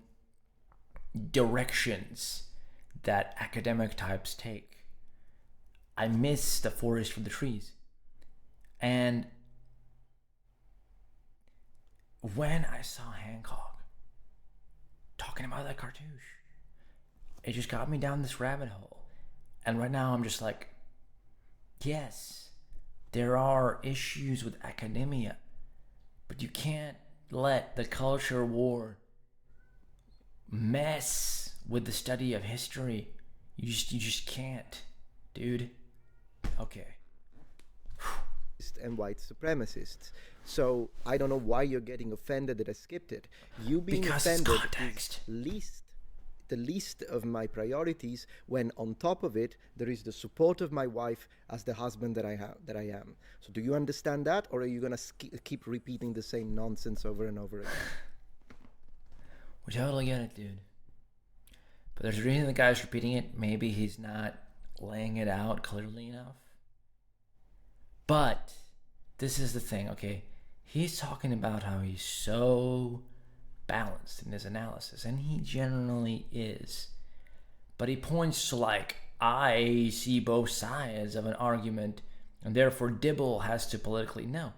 directions that academic types take, I miss the forest for the trees. And when I saw Hancock talking about that cartouche, it just got me down this rabbit hole. And right now I'm just like, yes, there are issues with academia, but you can't let the culture war mess with the study of history. You just can't, dude. Okay. And white supremacists. So I don't know why you're getting offended that I skipped it. You being Because offended it's context. is the least of my priorities, when on top of it there is the support of my wife as the husband that I am. So do you understand that, or are you gonna keep repeating the same nonsense over and over again? We totally get it, dude. But there's a reason the guy's repeating it. Maybe he's not laying it out clearly enough. But this is the thing, okay? He's talking about how he's so balanced in his analysis, and he generally is. But he points to, like, I see both sides of an argument, and therefore Dibble has to politically. No.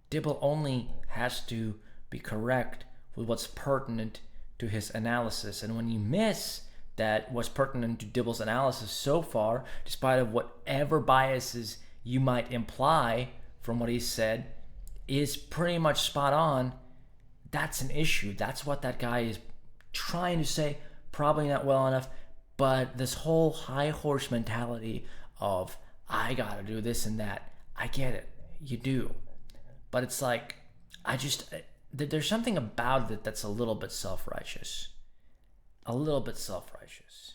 Dibble only has to be correct with what's pertinent to his analysis. And when you miss that what's pertinent to Dibble's analysis so far, despite of whatever biases you might imply from what he said, is pretty much spot on, that's an issue. That's what that guy is trying to say. Probably not well enough, but this whole high horse mentality of, I gotta do this and that, I get it. You do. But it's like, there's something about it that's a little bit self-righteous. A little bit self-righteous.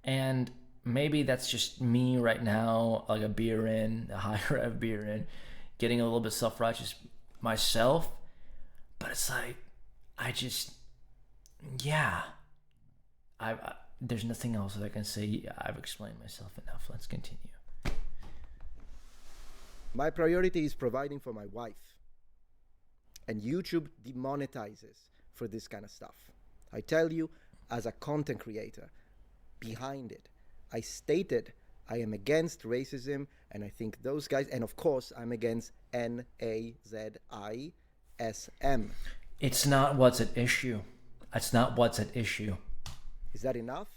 And maybe that's just me right now, like a high rev beer in, getting a little bit self-righteous myself. But it's like, there's nothing else that I can say. I've explained myself enough. Let's continue. My priority is providing for my wife. And YouTube demonetizes for this kind of stuff. I tell you, as a content creator, behind it, I stated I am against racism, and I think those guys, and of course I'm against NAZISM. It's not what's at issue. That's not what's at issue. Is that enough?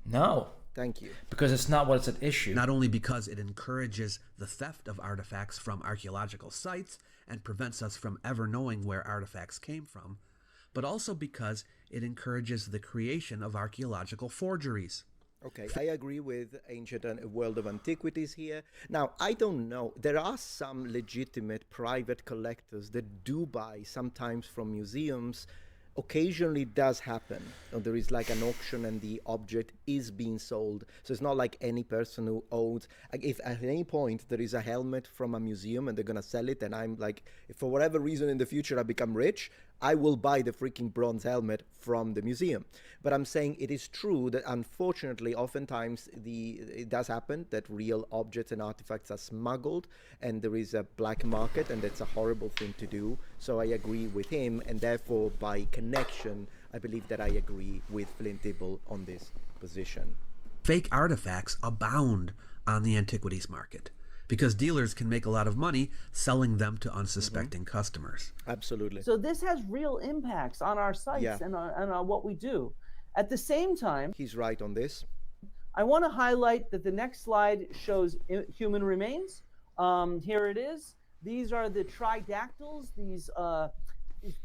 No. Thank you. Because it's not what's at issue. Not only because it encourages the theft of artifacts from archaeological sites and prevents us from ever knowing where artifacts came from, but also because it encourages the creation of archaeological forgeries. Okay, I agree with Ancient World of Antiquities here. Now, I don't know. There are some legitimate private collectors that do buy, sometimes from museums. Occasionally it does happen. There is like an auction and the object is being sold. So it's not like any person who owns, if at any point there is a helmet from a museum and they're going to sell it, and I'm like, if for whatever reason in the future I become rich, I will buy the freaking bronze helmet from the museum. But I'm saying it is true that unfortunately oftentimes it does happen that real objects and artifacts are smuggled and there is a black market, and that's a horrible thing to do. So I agree with him, and therefore by connection I believe that I agree with Flint Dibble on this position. Fake artifacts abound on the antiquities market because dealers can make a lot of money selling them to unsuspecting customers. Absolutely. So this has real impacts on our sites and on what we do. At the same time, he's right on this. I want to highlight that the next slide shows human remains. Here it is. These are the tridactyls, these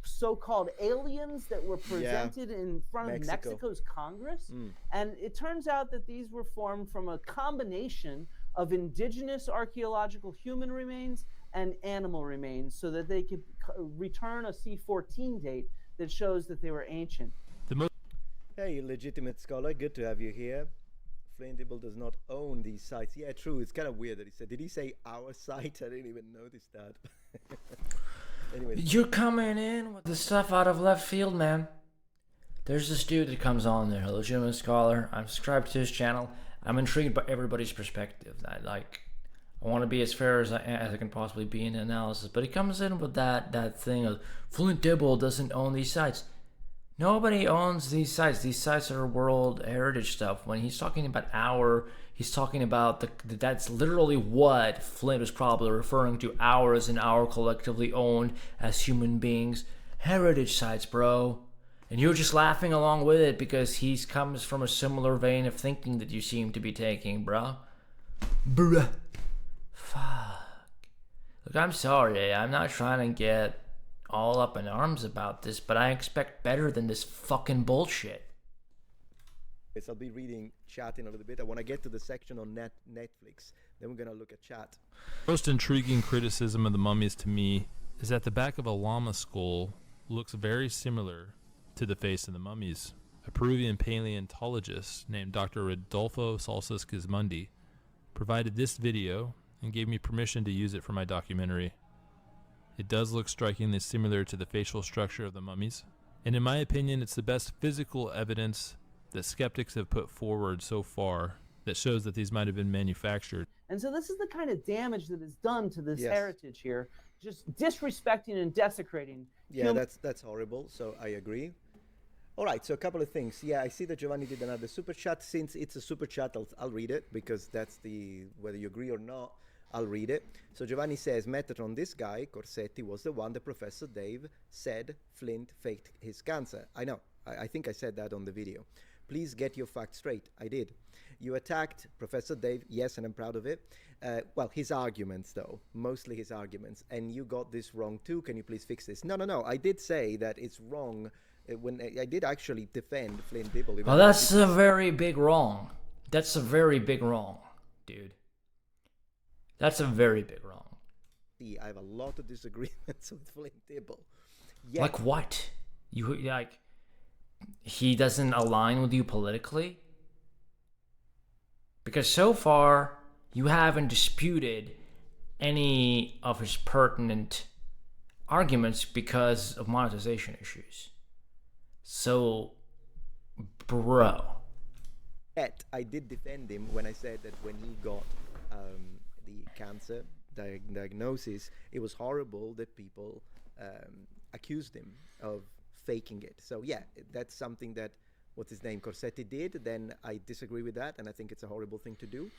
so-called aliens that were presented in front of Mexico's Congress. And it turns out that these were formed from a combination of indigenous archaeological human remains and animal remains, so that they could return a C14 date that shows that they were ancient. Hey, legitimate scholar, good to have you here. Flint Dibble does not own these sites. Yeah, true. It's kind of weird that he said. Did he say our site? I didn't even notice that. Anyway, you're coming in with the stuff out of left field, man. There's this dude that comes on there, a legitimate scholar. I'm subscribed to his channel. I'm intrigued by everybody's perspective. I want to be as fair as I can possibly be in the analysis. But he comes in with that thing of Flint Dibble doesn't own these sites. Nobody owns these sites. These sites are World Heritage stuff. When he's talking about he's talking about that's literally what Flint was probably referring to. Ours and our collectively owned as human beings. heritage sites, bro. And you're just laughing along with it because he comes from a similar vein of thinking that you seem to be taking, bro. Bruh. Fuck. Look, I'm sorry. I'm not trying to get all up in arms about this, but I expect better than this fucking bullshit. I'll be reading chat in a little bit. I want to get to the section on Netflix. Then we're going to look at chat. Most intriguing criticism of the mummies to me is that the back of a llama skull looks very similar to the face of the mummies. A Peruvian paleontologist named Dr. Rodolfo Salsas-Gismondi provided this video and gave me permission to use it for my documentary. It does look strikingly similar to the facial structure of the mummies, and in my opinion it's the best physical evidence that skeptics have put forward so far that shows that these might have been manufactured. And so this is the kind of damage that is done to this Yes. heritage here, just disrespecting and desecrating. Yeah, that's horrible. So I agree. All right, so a couple of things. Yeah, I see that Giovanni did another super chat. Since it's a super chat, I'll read it because that's whether you agree or not, I'll read it. So Giovanni says, Metatron, this guy, Corsetti, was the one that Professor Dave said Flint faked his cancer. I know. I think I said that on the video. Please get your facts straight. I did. You attacked Professor Dave, yes, and I'm proud of it. Well, his arguments, though, mostly his arguments. And you got this wrong, too. Can you please fix this? No. I did say that it's wrong when I did actually defend Flint Dibble. Well, that's a very big wrong. That's a very big wrong, dude. That's a very big wrong. I have a lot of disagreements with Flint Dibble. Yeah. Like what? You like... He doesn't align with you politically? Because so far, you haven't disputed any of his pertinent arguments because of monetization issues. So, bro. Yet, I did defend him when I said that when he got the cancer diagnosis, it was horrible that people accused him of faking it. So yeah, that's something that what's his name Corsetti did. Then I disagree with that, and I think it's a horrible thing to do.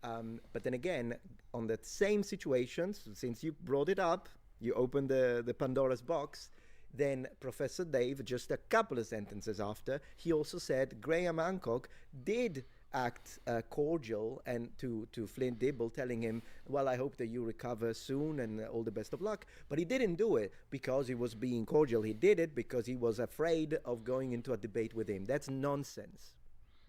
But then again, on that same situation, since you brought it up, you opened the Pandora's box. Then Professor Dave, just a couple of sentences after, he also said Graham Hancock did act cordial and to Flint Dibble, telling him, well, I hope that you recover soon and all the best of luck. But he didn't do it because he was being cordial. He did it because he was afraid of going into a debate with him. That's nonsense.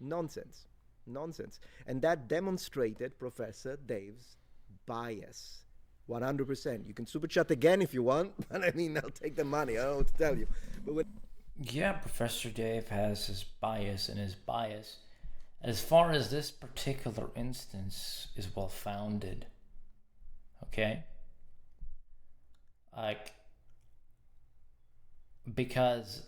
And that demonstrated Professor Dave's bias. 100%. You can super chat again if you want, but I mean, I'll take the money. I don't know what to tell you. But yeah, Professor Dave has his bias, and his bias, as far as this particular instance, is well founded. Okay? Like, because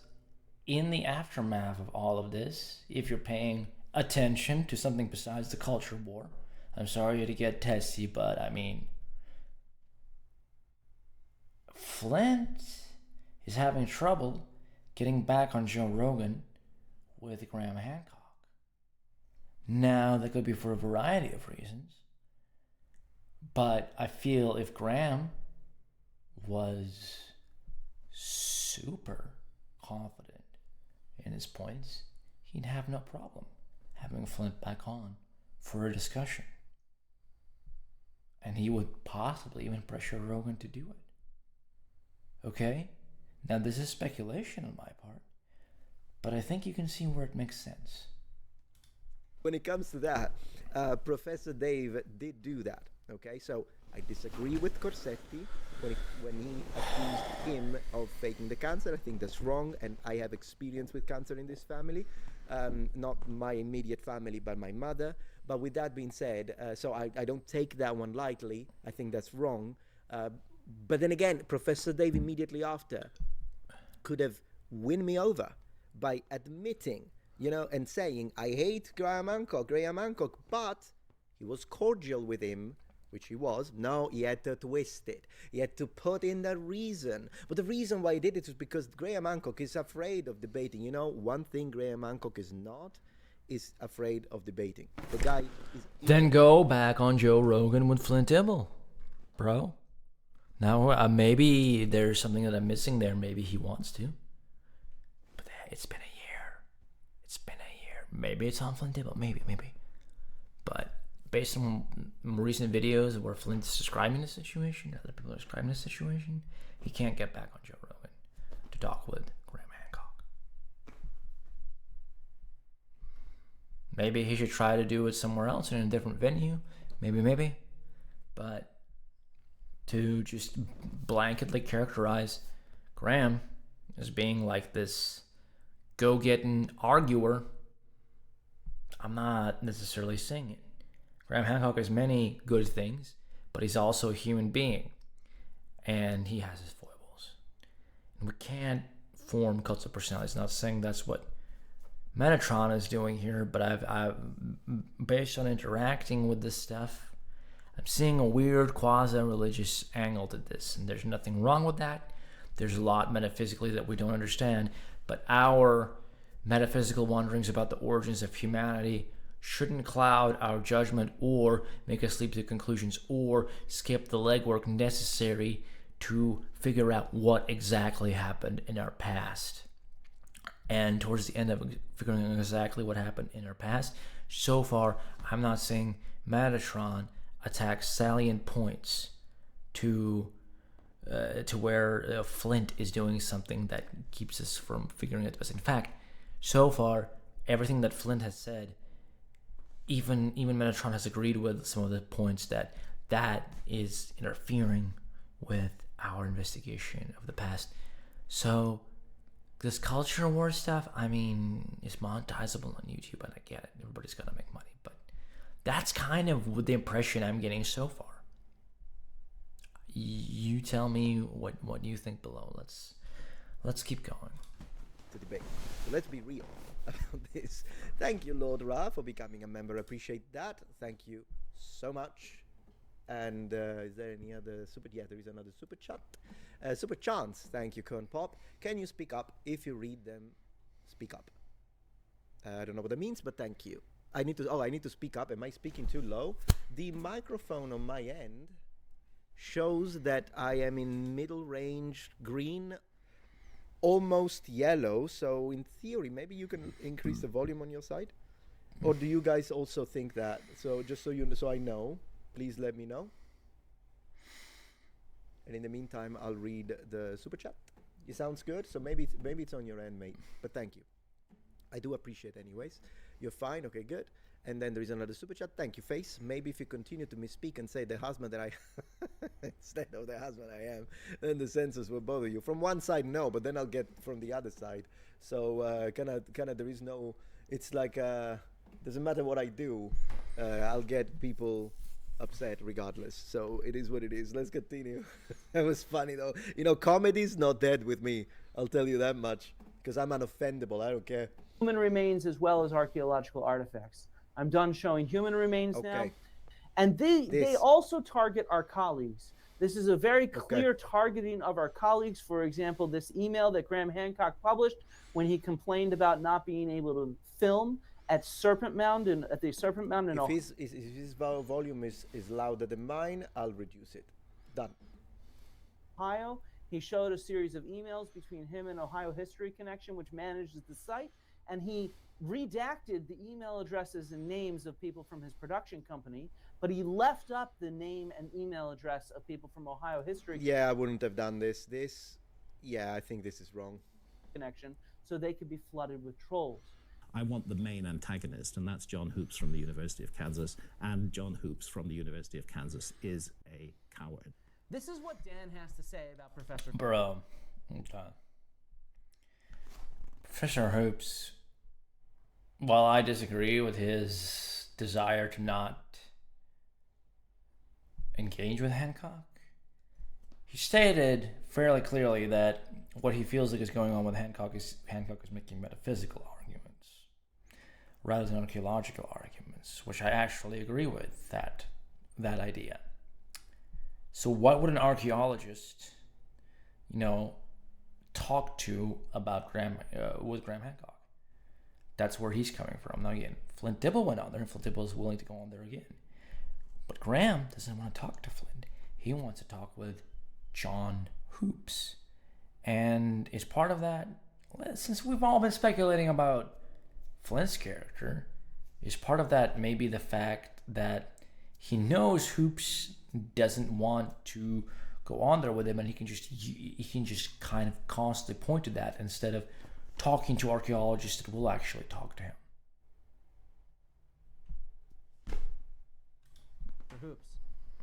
in the aftermath of all of this, if you're paying attention to something besides the culture war, I'm sorry to get testy, but I mean, Flint is having trouble getting back on Joe Rogan with Graham Hancock. Now, that could be for a variety of reasons, but I feel if Graham was super confident in his points, he'd have no problem having Flint back on for a discussion. And he would possibly even pressure Rogan to do it. Okay? Now, this is speculation on my part, but I think you can see where it makes sense. when it comes to that, Professor Dave did do that. Okay, so I disagree with Corsetti when he accused him of faking the cancer. I think that's wrong, and I have experience with cancer in this family. Not my immediate family, but my mother. But with that being said, so I don't take that one lightly. I think that's wrong. But then again, Professor Dave immediately after could have won me over by admitting, and saying, I hate Graham Hancock, but he was cordial with him, which he was. No, he had to twist it. He had to put in the reason. But the reason why he did it is because Graham Hancock is afraid of debating. One thing Graham Hancock is not is afraid of debating. The guy is... Then go back on Joe Rogan with Flint Dibble, bro. Now, maybe there's something that I'm missing there. Maybe he wants to. But it's been a year. It's been a year. Maybe it's on Flint Dibble. Maybe. But based on recent videos where Flint's describing the situation, other people are describing the situation, he can't get back on Joe Rogan to talk with Graham Hancock. Maybe he should try to do it somewhere else in a different venue. Maybe. But to just blanketly characterize Graham as being like this go-getting arguer, I'm not necessarily saying it. Graham Hancock has many good things, but he's also a human being, and he has his foibles. And we can't form cults of personalities. Not saying that's what Metatron is doing here, but I've based on interacting with this stuff, I'm seeing a weird quasi-religious angle to this, and there's nothing wrong with that. There's a lot metaphysically that we don't understand, but our metaphysical wonderings about the origins of humanity shouldn't cloud our judgment or make us leap to conclusions or skip the legwork necessary to figure out what exactly happened in our past. And towards the end of figuring out exactly what happened in our past, so far, I'm not seeing Metatron attack salient points to where Flint is doing something that keeps us from figuring it out. In fact, so far, everything that Flint has said, even Metatron has agreed with some of the points that is interfering with our investigation of the past. So this culture war stuff, I mean, is monetizable on YouTube, and I get it. Everybody's got to make money, but that's kind of the impression I'm getting so far. You tell me what you think below. Let's keep going. To debate. So let's be real about this. Thank you, Lord Ra, for becoming a member. Appreciate that. Thank you so much. And is there any other super? Yeah, there is another super chat. Super chance. Thank you, Kern Pop. Can you speak up? If you read them, speak up. I don't know what that means, but thank you. I need to speak up. Am I speaking too low? The microphone on my end shows that I am in middle range green, almost yellow. So in theory, maybe you can increase the volume on your side. Or do you guys also think that? So just so I know, please let me know. And in the meantime, I'll read the super chat. It sounds good. So maybe it's on your end, mate. But thank you. I do appreciate anyways. You're fine. Okay, good. And then there is another super chat. Thank you, Face. Maybe if you continue to misspeak and say the husband that I instead of the husband I am, then the censors will bother you. From one side, no, but then I'll get from the other side. So kind of there is no. It's like doesn't matter what I do, I'll get people upset regardless. So it is what it is. Let's continue. That was funny though. You know, comedy's not dead with me. I'll tell you that much because I'm unoffendable. I don't care. Human remains as well as archaeological artifacts. I'm done showing human remains now. And they also target our colleagues. This is a very clear targeting of our colleagues. For example, this email that Graham Hancock published when he complained about not being able to film at Serpent Mound at the Serpent Mound in Ohio. If his volume is louder than mine, I'll reduce it. Done. Ohio. He showed a series of emails between him and Ohio History Connection, which manages the site, and he redacted the email addresses and names of people from his production company, but he left up the name and email address of people from Ohio History. Yeah, I wouldn't have done this. Yeah, I think this is wrong. Connection, so they could be flooded with trolls. I want the main antagonist, and that's John Hoops from the University of Kansas, and John Hoops from the University of Kansas is a coward. This is what Dan has to say about Professor Bro. Okay. Professor Hoops, while I disagree with his desire to not engage with Hancock, he stated fairly clearly that what he feels like is going on with Hancock is making metaphysical arguments rather than archaeological arguments, which I actually agree with that idea. So what would an archaeologist, talk to about with Graham Hancock? That's where he's coming from. Now again, Flint Dibble went on there, and Flint Dibble is willing to go on there again. But Graham doesn't want to talk to Flint. He wants to talk with John Hoops. And is part of that, since we've all been speculating about Flint's character, is part of that maybe the fact that he knows Hoops doesn't want to go on there with him, and he can just kind of constantly point to that instead of talking to archaeologists that will actually talk to him. Hoops.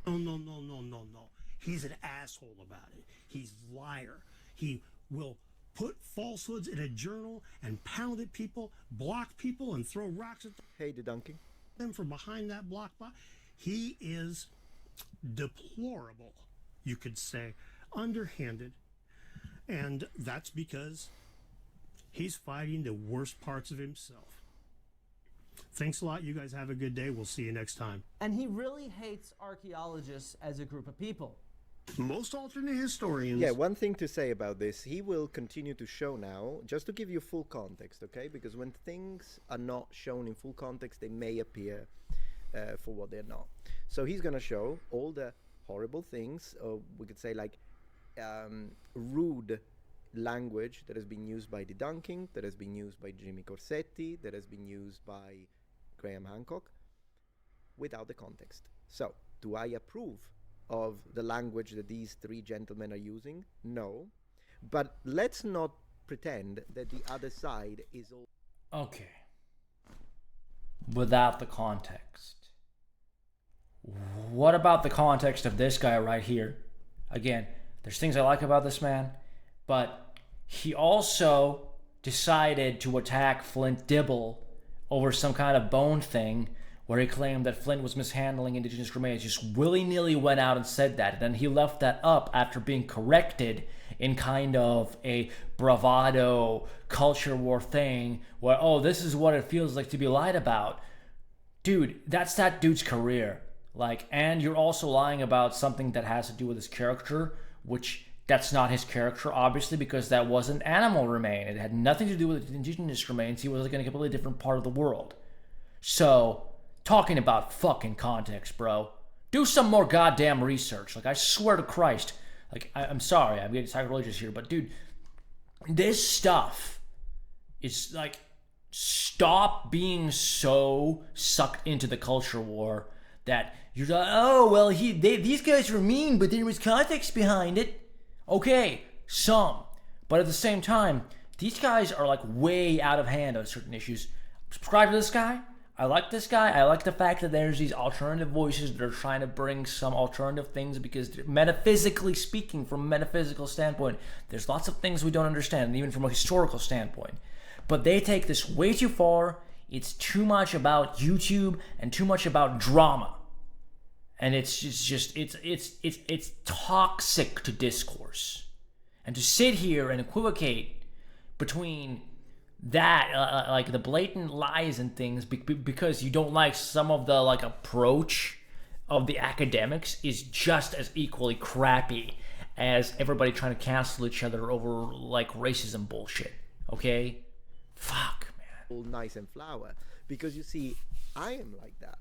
No. He's an asshole about it. He's a liar. He will put falsehoods in a journal and pound at people, block people, and throw rocks at them. Hey, debunking. Them from behind that block box. He is deplorable, you could say, underhanded, and that's because he's fighting the worst parts of himself. Thanks a lot. You guys have a good day. We'll see you next time. And he really hates archaeologists as a group of people. Most alternate historians... Yeah, one thing to say about this, he will continue to show now, just to give you full context, okay? Because when things are not shown in full context, they may appear for what they're not. So he's going to show all the horrible things, or we could say like rude language that has been used by debunking, that has been used by Jimmy Corsetti, that has been used by Graham Hancock, without the context. So, do I approve of the language that these three gentlemen are using? No. But let's not pretend that the other side is all... Okay. Without the context. What about the context of this guy right here? Again, there's things I like about this man, but he also decided to attack Flint Dibble over some kind of bone thing where he claimed that Flint was mishandling indigenous remains. Just willy-nilly went out and said that. And then he left that up after being corrected in kind of a bravado culture war thing where, oh, this is what it feels like to be lied about. Dude, that's that dude's career. Like, and you're also lying about something that has to do with his character, which that's not his character, obviously, because that wasn't animal remain. It had nothing to do with indigenous remains. He was like in a completely different part of the world. So, talking about fucking context, bro. Do some more goddamn research. Like, I swear to Christ. Like, I'm sorry, I'm getting sacrilegious here, but dude, this stuff is like, stop being so sucked into the culture war that you're like, oh, well, these guys were mean, but there was context behind it. Okay, some. But at the same time, these guys are like way out of hand on certain issues. Subscribe to this guy. I like this guy. I like the fact that there's these alternative voices that are trying to bring some alternative things, because metaphysically speaking, from a metaphysical standpoint, there's lots of things we don't understand, even from a historical standpoint. But they take this way too far. It's too much about YouTube and too much about drama. And it's toxic to discourse. And to sit here and equivocate between that, like the blatant lies and things, because you don't like some of the like approach of the academics, is just as equally crappy as everybody trying to cancel each other over like racism bullshit. Okay? Fuck, man. All nice and flower. Because you see, I am like that.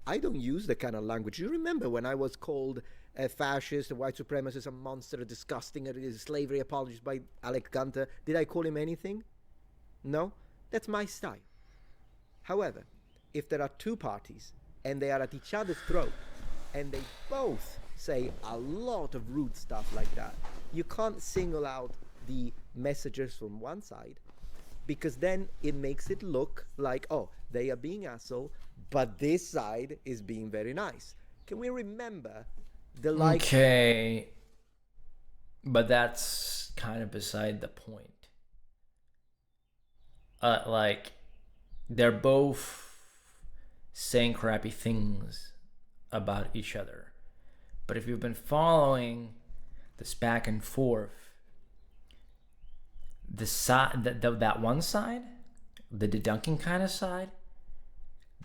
I don't use the kind of language. You remember when I was called a fascist, a white supremacist, a monster, a disgusting, a slavery apologist by Alec Gunter? Did I call him anything? No? That's my style. However, if there are two parties and they are at each other's throat and they both say a lot of rude stuff like that, you can't single out the messengers from one side, because then it makes it look like, oh, they are being asshole, but this side is being very nice. Can we remember the like... Okay, but that's kind of beside the point. Like, they're both saying crappy things about each other. But if you've been following this back and forth, the side, that one side, the debunking kind of side,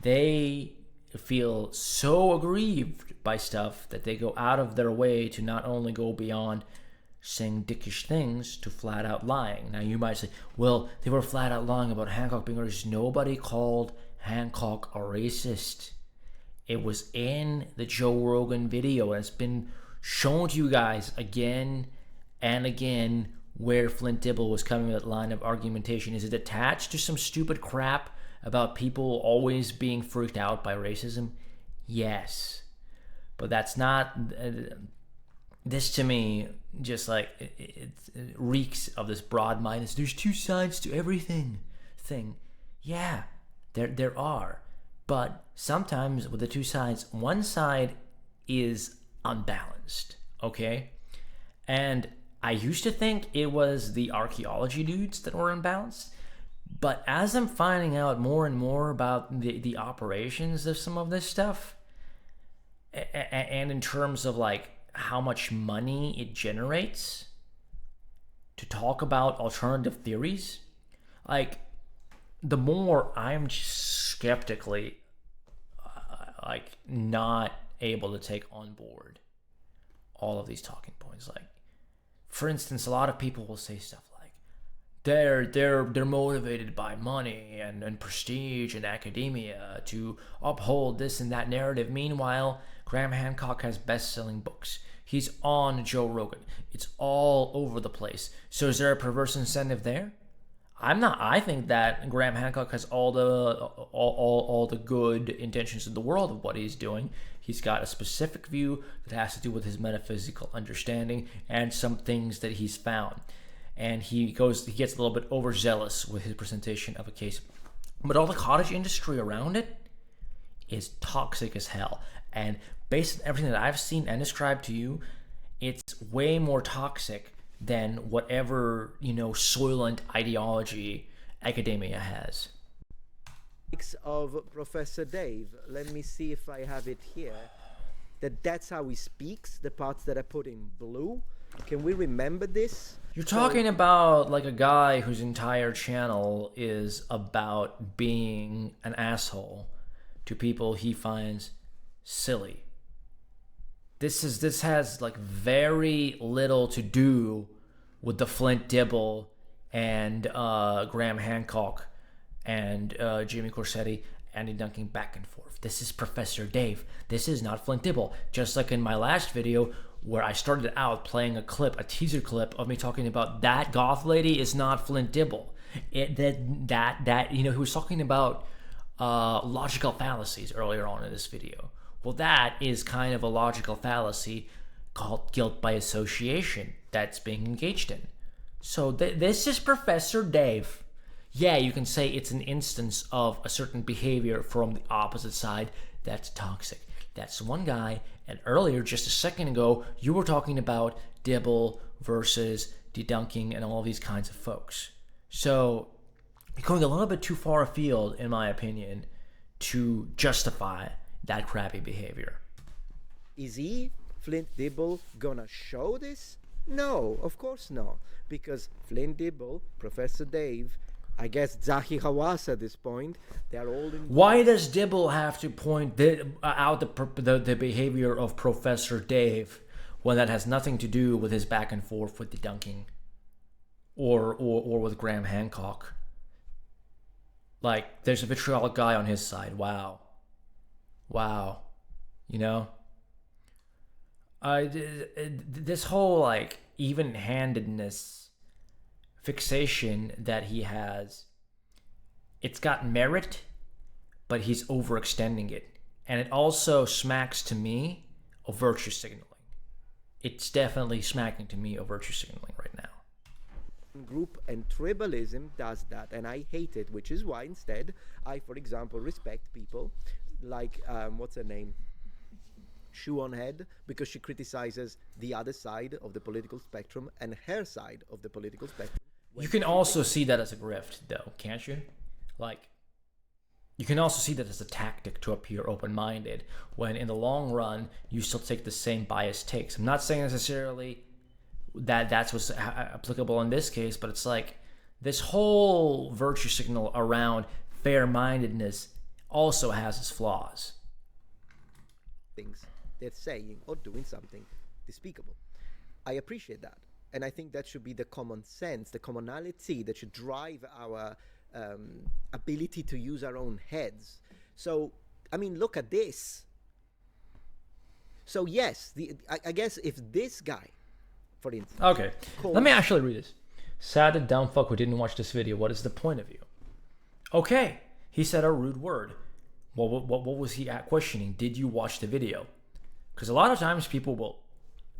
they feel so aggrieved by stuff that they go out of their way to not only go beyond saying dickish things to flat out lying. Now you might say, well, they were flat out lying about Hancock being racist. Nobody called Hancock a racist. It was in the Joe Rogan video, and it's been shown to you guys again and again where Flint Dibble was coming with that line of argumentation. Is it attached to some stupid crap about people always being freaked out by racism? Yes. But that's not... this to me just like it reeks of this broad-mindedness. There's two sides to everything thing. Yeah, there are. But sometimes with the two sides, one side is unbalanced, okay? And I used to think it was the archaeology dudes that were unbalanced, but as I'm finding out more and more about the operations of some of this stuff, and in terms of like how much money it generates to talk about alternative theories, like the more I'm just skeptically like not able to take on board all of these talking points. Like, for instance, a lot of people will say stuff like they're motivated by money and prestige and academia to uphold this and that narrative. Meanwhile, Graham Hancock has best-selling books. He's on Joe Rogan. It's all over the place. So is there a perverse incentive there? I think that Graham Hancock has all the good intentions in the world of what he's doing. He's got a specific view that has to do with his metaphysical understanding and some things that he's found. And he gets a little bit overzealous with his presentation of a case. But all the cottage industry around it is toxic as hell. And based on everything that I've seen and described to you, it's way more toxic than whatever, soylent ideology academia has. Of Professor Dave, let me see if I have it here. That's how he speaks, the parts that I put in blue. Can we remember this? You're talking about like a guy whose entire channel is about being an asshole to people he finds silly. This has like very little to do with the Flint Dibble and Graham Hancock and Jimmy Corsetti, Andy Duncan back and forth. This is Professor Dave. This is not Flint Dibble. Just like in my last video where I started out playing a teaser clip of me talking about that goth lady is not Flint Dibble. He was talking about logical fallacies earlier on in this video. Well, that is kind of a logical fallacy called guilt by association that's being engaged in. So this is Professor Dave. Yeah, you can say it's an instance of a certain behavior from the opposite side that's toxic. That's one guy, and earlier, just a second ago, you were talking about Dibble versus debunking and all these kinds of folks. So you're going a little bit too far afield, in my opinion, to justify that crappy behavior. Is he, Flint Dibble, gonna show this? No, of course not. Because Flint Dibble, Professor Dave, I guess Zahi Hawass at this point, they're all in... Why does Dibble have to point out the behavior of Professor Dave when that has nothing to do with his back and forth with debunking or with Graham Hancock? Like, there's a vitriolic guy on his side. Wow. This whole like even-handedness fixation that he has, it's got merit, but he's overextending it, and it also smacks to me of virtue signaling. It's definitely smacking to me of virtue signaling right now. Group and tribalism does that, and I hate it, which is why instead I, for example, respect people like what's her name, Shoe on Head, because she criticizes the other side of the political spectrum and her side of the political spectrum. You can also see that as a grift, though, can't you? Like, you can also see that as a tactic to appear open-minded, when in the long run, you still take the same biased takes. I'm not saying necessarily that that's what's applicable in this case, but it's like this whole virtue signal around fair-mindedness also has its flaws. Things they're saying or doing something despicable. I appreciate that. And I think that should be the common sense, the commonality that should drive our ability to use our own heads. So, I mean, look at this. So yes, I guess if this guy, for instance, Okay, let me actually read this. Sad and dumb fuck who didn't watch this video. What is the point of you? Okay, he said a rude word. What was he questioning? Did you watch the video? Because a lot of times people will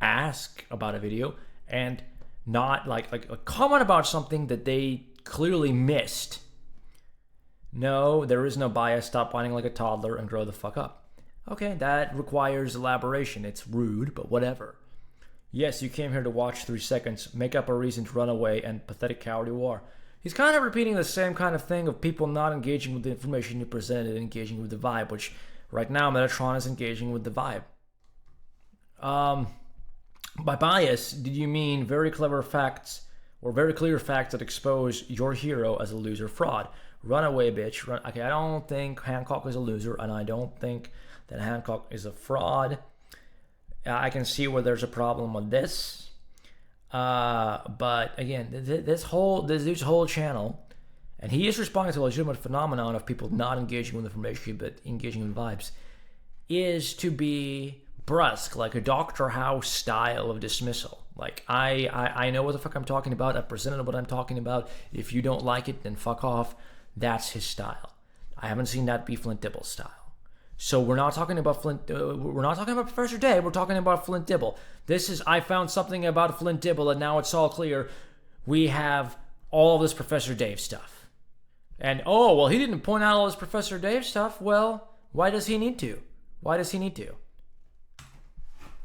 ask about a video and not like comment about something that they clearly missed. No, there is no bias. Stop whining like a toddler and grow the fuck up. Okay, that requires elaboration. It's rude, but whatever. Yes, you came here to watch 3 seconds, make up a reason to run away, and pathetic coward you are. He's kind of repeating the same kind of thing of people not engaging with the information you presented and engaging with the vibe, which right now Metatron is engaging with the vibe. By bias, did you mean very clever facts or very clear facts that expose your hero as a loser fraud? Run away, bitch. Okay, I don't think Hancock is a loser, and I don't think that Hancock is a fraud. I can see where there's a problem with this. But again, this dude's whole channel, and he is responding to a legitimate phenomenon of people not engaging with information but engaging with vibes, is to be brusque, like a Dr. House style of dismissal. Like, I know what the fuck I'm talking about. I presented what I'm talking about. If you don't like it, then fuck off. That's his style. I haven't seen that be Flint Dibble's style. So we're not talking about we're not talking about Professor Dave. We're talking about Flint Dibble. This is, I found something about Flint Dibble, and now it's all clear. We have all this Professor Dave stuff. And, oh, well, he didn't point out all this Professor Dave stuff. Well, why does he need to? Why does he need to?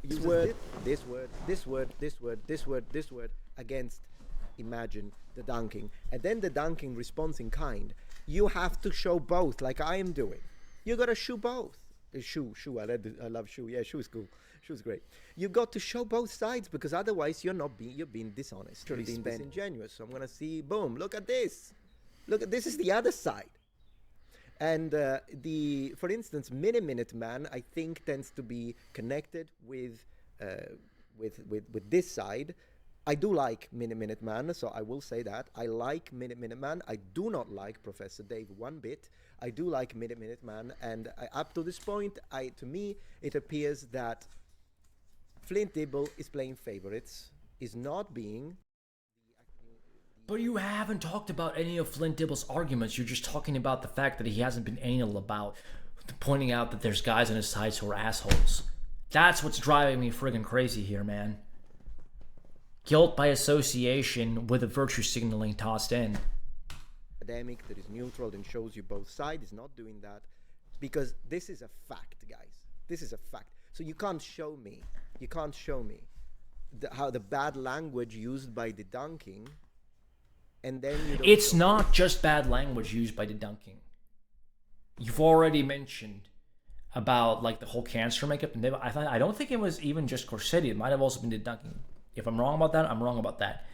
This word, this word, this word, this word, this word, this word against, imagine, the dunking. And then the dunking responds in kind. You have to show both, like I am doing. You gotta show both. Shoe. I love shoe. Yeah, shoe is cool. Shoe is great. You got to show both sides, because otherwise you're being dishonest. You're being disingenuous. So I'm gonna see. Boom. Look at this. Look at this. Is the other side. And for instance, Minute Man, I think tends to be connected with this side. I do like Minute Man, so I will say that. I like Minute Man. I do not like Professor Dave one bit. I do like Minute Man, and up to this point, to me, it appears that Flint Dibble is playing favorites, is not being... But you haven't talked about any of Flint Dibble's arguments. You're just talking about the fact that he hasn't been anal about pointing out that there's guys on his sides who are assholes. That's what's driving me friggin' crazy here, man. Guilt by association with a virtue signaling tossed in. Academic that is neutral and shows you both sides is not doing that, because this is a fact, guys. This is a fact. So you can't show me how the bad language used by the dunking, and then you don't it's not just bad language used by the dunking. You've already mentioned about like the whole cancer makeup, and I don't think it was even just Corsetti. It might have also been the dunking. If I'm wrong about that, I'm wrong about that.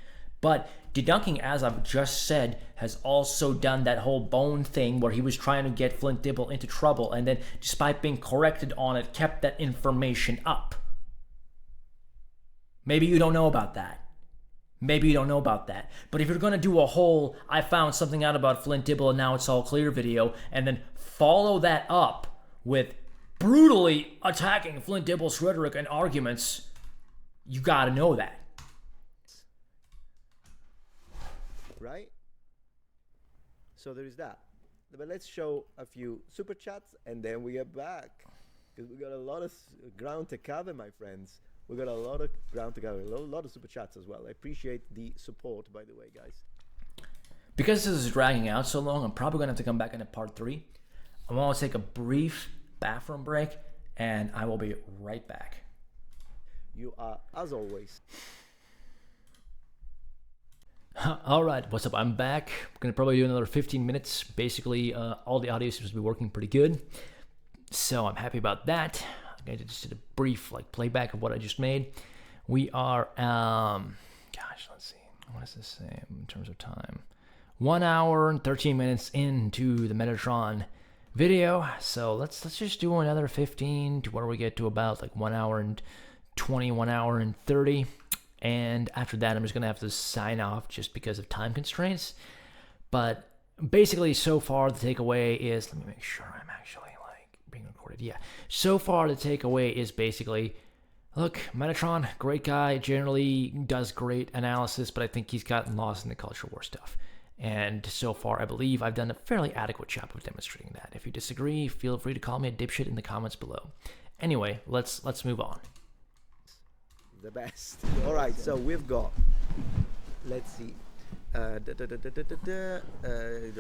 But Dedunking, as I've just said, has also done that whole bone thing where he was trying to get Flint Dibble into trouble, and then, despite being corrected on it, kept that information up. Maybe you don't know about that. Maybe you don't know about that. But if you're going to do a whole, I found something out about Flint Dibble and now it's all clear video, and then follow that up with brutally attacking Flint Dibble's rhetoric and arguments, you got to know that. Right? So there is that. But let's show a few super chats and then we get back. Because we got a lot of ground to cover, my friends. We got a lot of ground to cover. A lot of super chats as well. I appreciate the support, by the way, guys. Because this is dragging out so long, I'm probably going to have to come back into part 3. I want to take a brief bathroom break, and I will be right back. You are, as always. All right, what's up? I'm back. I'm going to probably do another 15 minutes. Basically, all the audio seems to be working pretty good. So I'm happy about that. I just did a brief playback of what I just made. We are, let's see. What does this say in terms of time? 1 hour and 13 minutes into the Metatron video. So let's just do another 15 to where we get to about 1 hour and 20, 1 hour and 30. And after that, I'm just going to have to sign off just because of time constraints. But basically, so far, the takeaway is, let me make sure I'm actually being recorded. yeah. So far, the takeaway is basically, look, Metatron, great guy, generally does great analysis, but I think he's gotten lost in the culture war stuff. And so far, I believe I've done a fairly adequate job of demonstrating that. If you disagree, feel free to call me a dipshit in the comments below. Anyway, let's move on. The best. All right, so we've got, let's see. Talk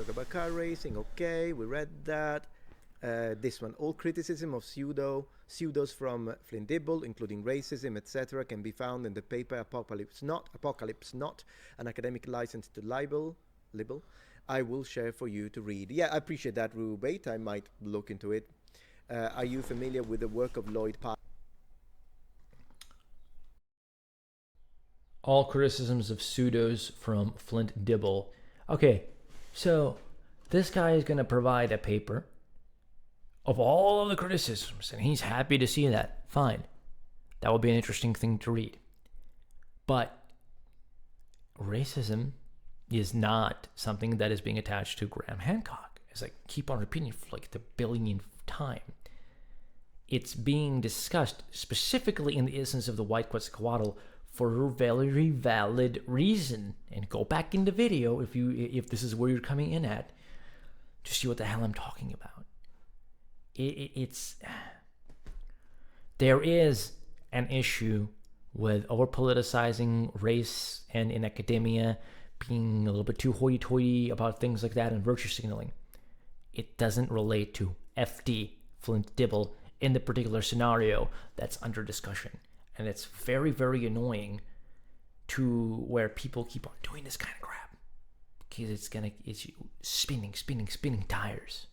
about car racing. Okay, we read that. This one, all criticism of pseudos from Flint Dibble, including racism, etc., can be found in the paper Apocalypse Not, an academic license to libel. I will share for you to read. Yeah, I appreciate that, Rubate. I might look into it. Are you familiar with the work of Lloyd Park? All criticisms of pseudos from Flint Dibble. Okay, so this guy is going to provide a paper of all of the criticisms, and he's happy to see that. Fine. That will be an interesting thing to read. But racism is not something that is being attached to Graham Hancock, as I keep on repeating for like the billionth time. It's being discussed specifically in the instance of the White Quetzalcoatl for a very valid reason. And go back in the video if this is where you're coming in at to see what the hell I'm talking about. There is an issue with over-politicizing race and in academia, being a little bit too hoity-toity about things like that and virtue signaling. It doesn't relate to FD, Flint Dibble, in the particular scenario that's under discussion. And it's very, very annoying to where people keep on doing this kind of crap. Because it's spinning tires.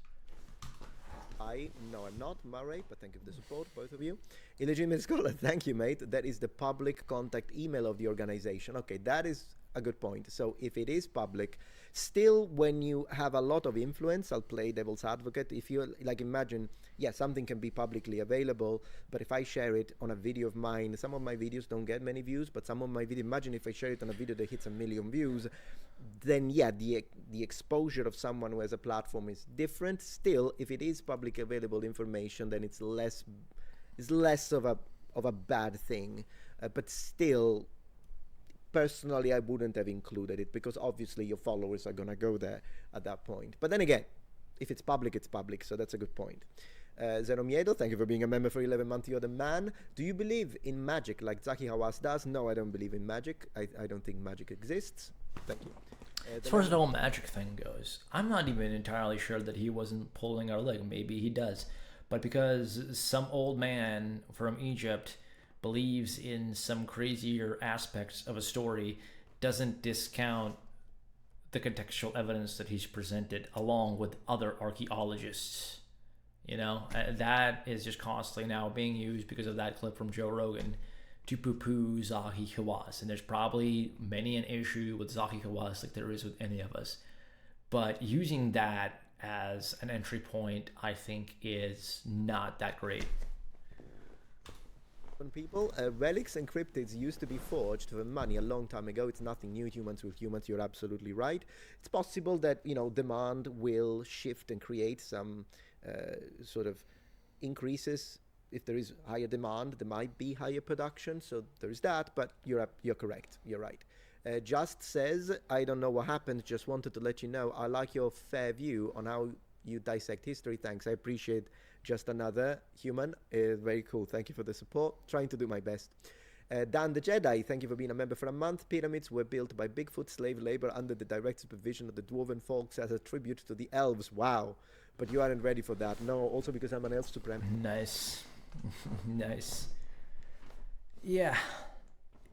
No, I'm not, Murray, but thank you for the support, both of you. Illegitimate Scholar, thank you, mate. That is the public contact email of the organization. Okay, that is a good point. So if it is public, still when you have a lot of influence, I'll play devil's advocate. If you like, imagine, yeah, something can be publicly available, but if I share it on a video of mine, some of my videos don't get many views, but some of my videos, imagine if I share it on a video that hits 1 million views, then yeah, the exposure of someone who has a platform is different. Still, if it is public available information, then it's less of a bad thing. But still, personally, I wouldn't have included it because obviously your followers are gonna go there at that point. But then again, if it's public, it's public. So that's a good point. Zero Miedo, thank you for being a member for 11 months. You're the man. Do you believe in magic like Zaki Hawass does? No, I don't believe in magic. I don't think magic exists. Thank you. As far as the whole magic thing goes, I'm not even entirely sure that he wasn't pulling our leg. Maybe he does. But because some old man from Egypt believes in some crazier aspects of a story, doesn't discount the contextual evidence that he's presented along with other archaeologists. You know, that is just constantly now being used because of that clip from Joe Rogan to poo-poo Zahi Hawass. And there's probably many an issue with Zahi Hawass like there is with any of us. But using that as an entry point, I think, is not that great. People, relics and cryptids used to be forged for money a long time ago. It's nothing new. Humans with humans. You're absolutely right. It's possible that, you know, demand will shift and create some sort of increases. If there is higher demand, there might be higher production. So there is that. But you're correct. You're right. Just says, I don't know what happened. Just wanted to let you know. I like your fair view on how you dissect history. Thanks. I appreciate. Just another human. Very cool. Thank you for the support. Trying to do my best. Dan the Jedi, thank you for being a member for a month. Pyramids were built by Bigfoot slave labor under the direct supervision of the dwarven folks as a tribute to the elves. Wow. But you aren't ready for that. No, also because I'm an elf supreme. Nice. Nice. Yeah.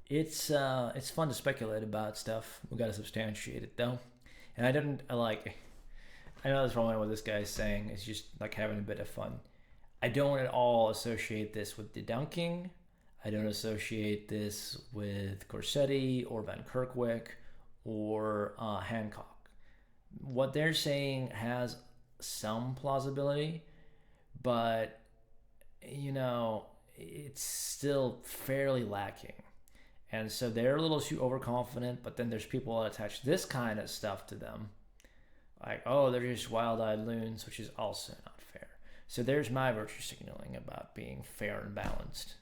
It's fun to speculate about stuff. We got to substantiate it though. And I know that's probably what this guy's saying. It's just like having a bit of fun. I don't at all associate this with debunking. I don't associate this with Corsetti or Van Kerkwijk or Hancock. What they're saying has some plausibility, but, you know, it's still fairly lacking. And so they're a little too overconfident, but then there's people that attach this kind of stuff to them. Like, oh, they're just wild-eyed loons, which is also not fair. So there's my virtue signaling about being fair and balanced.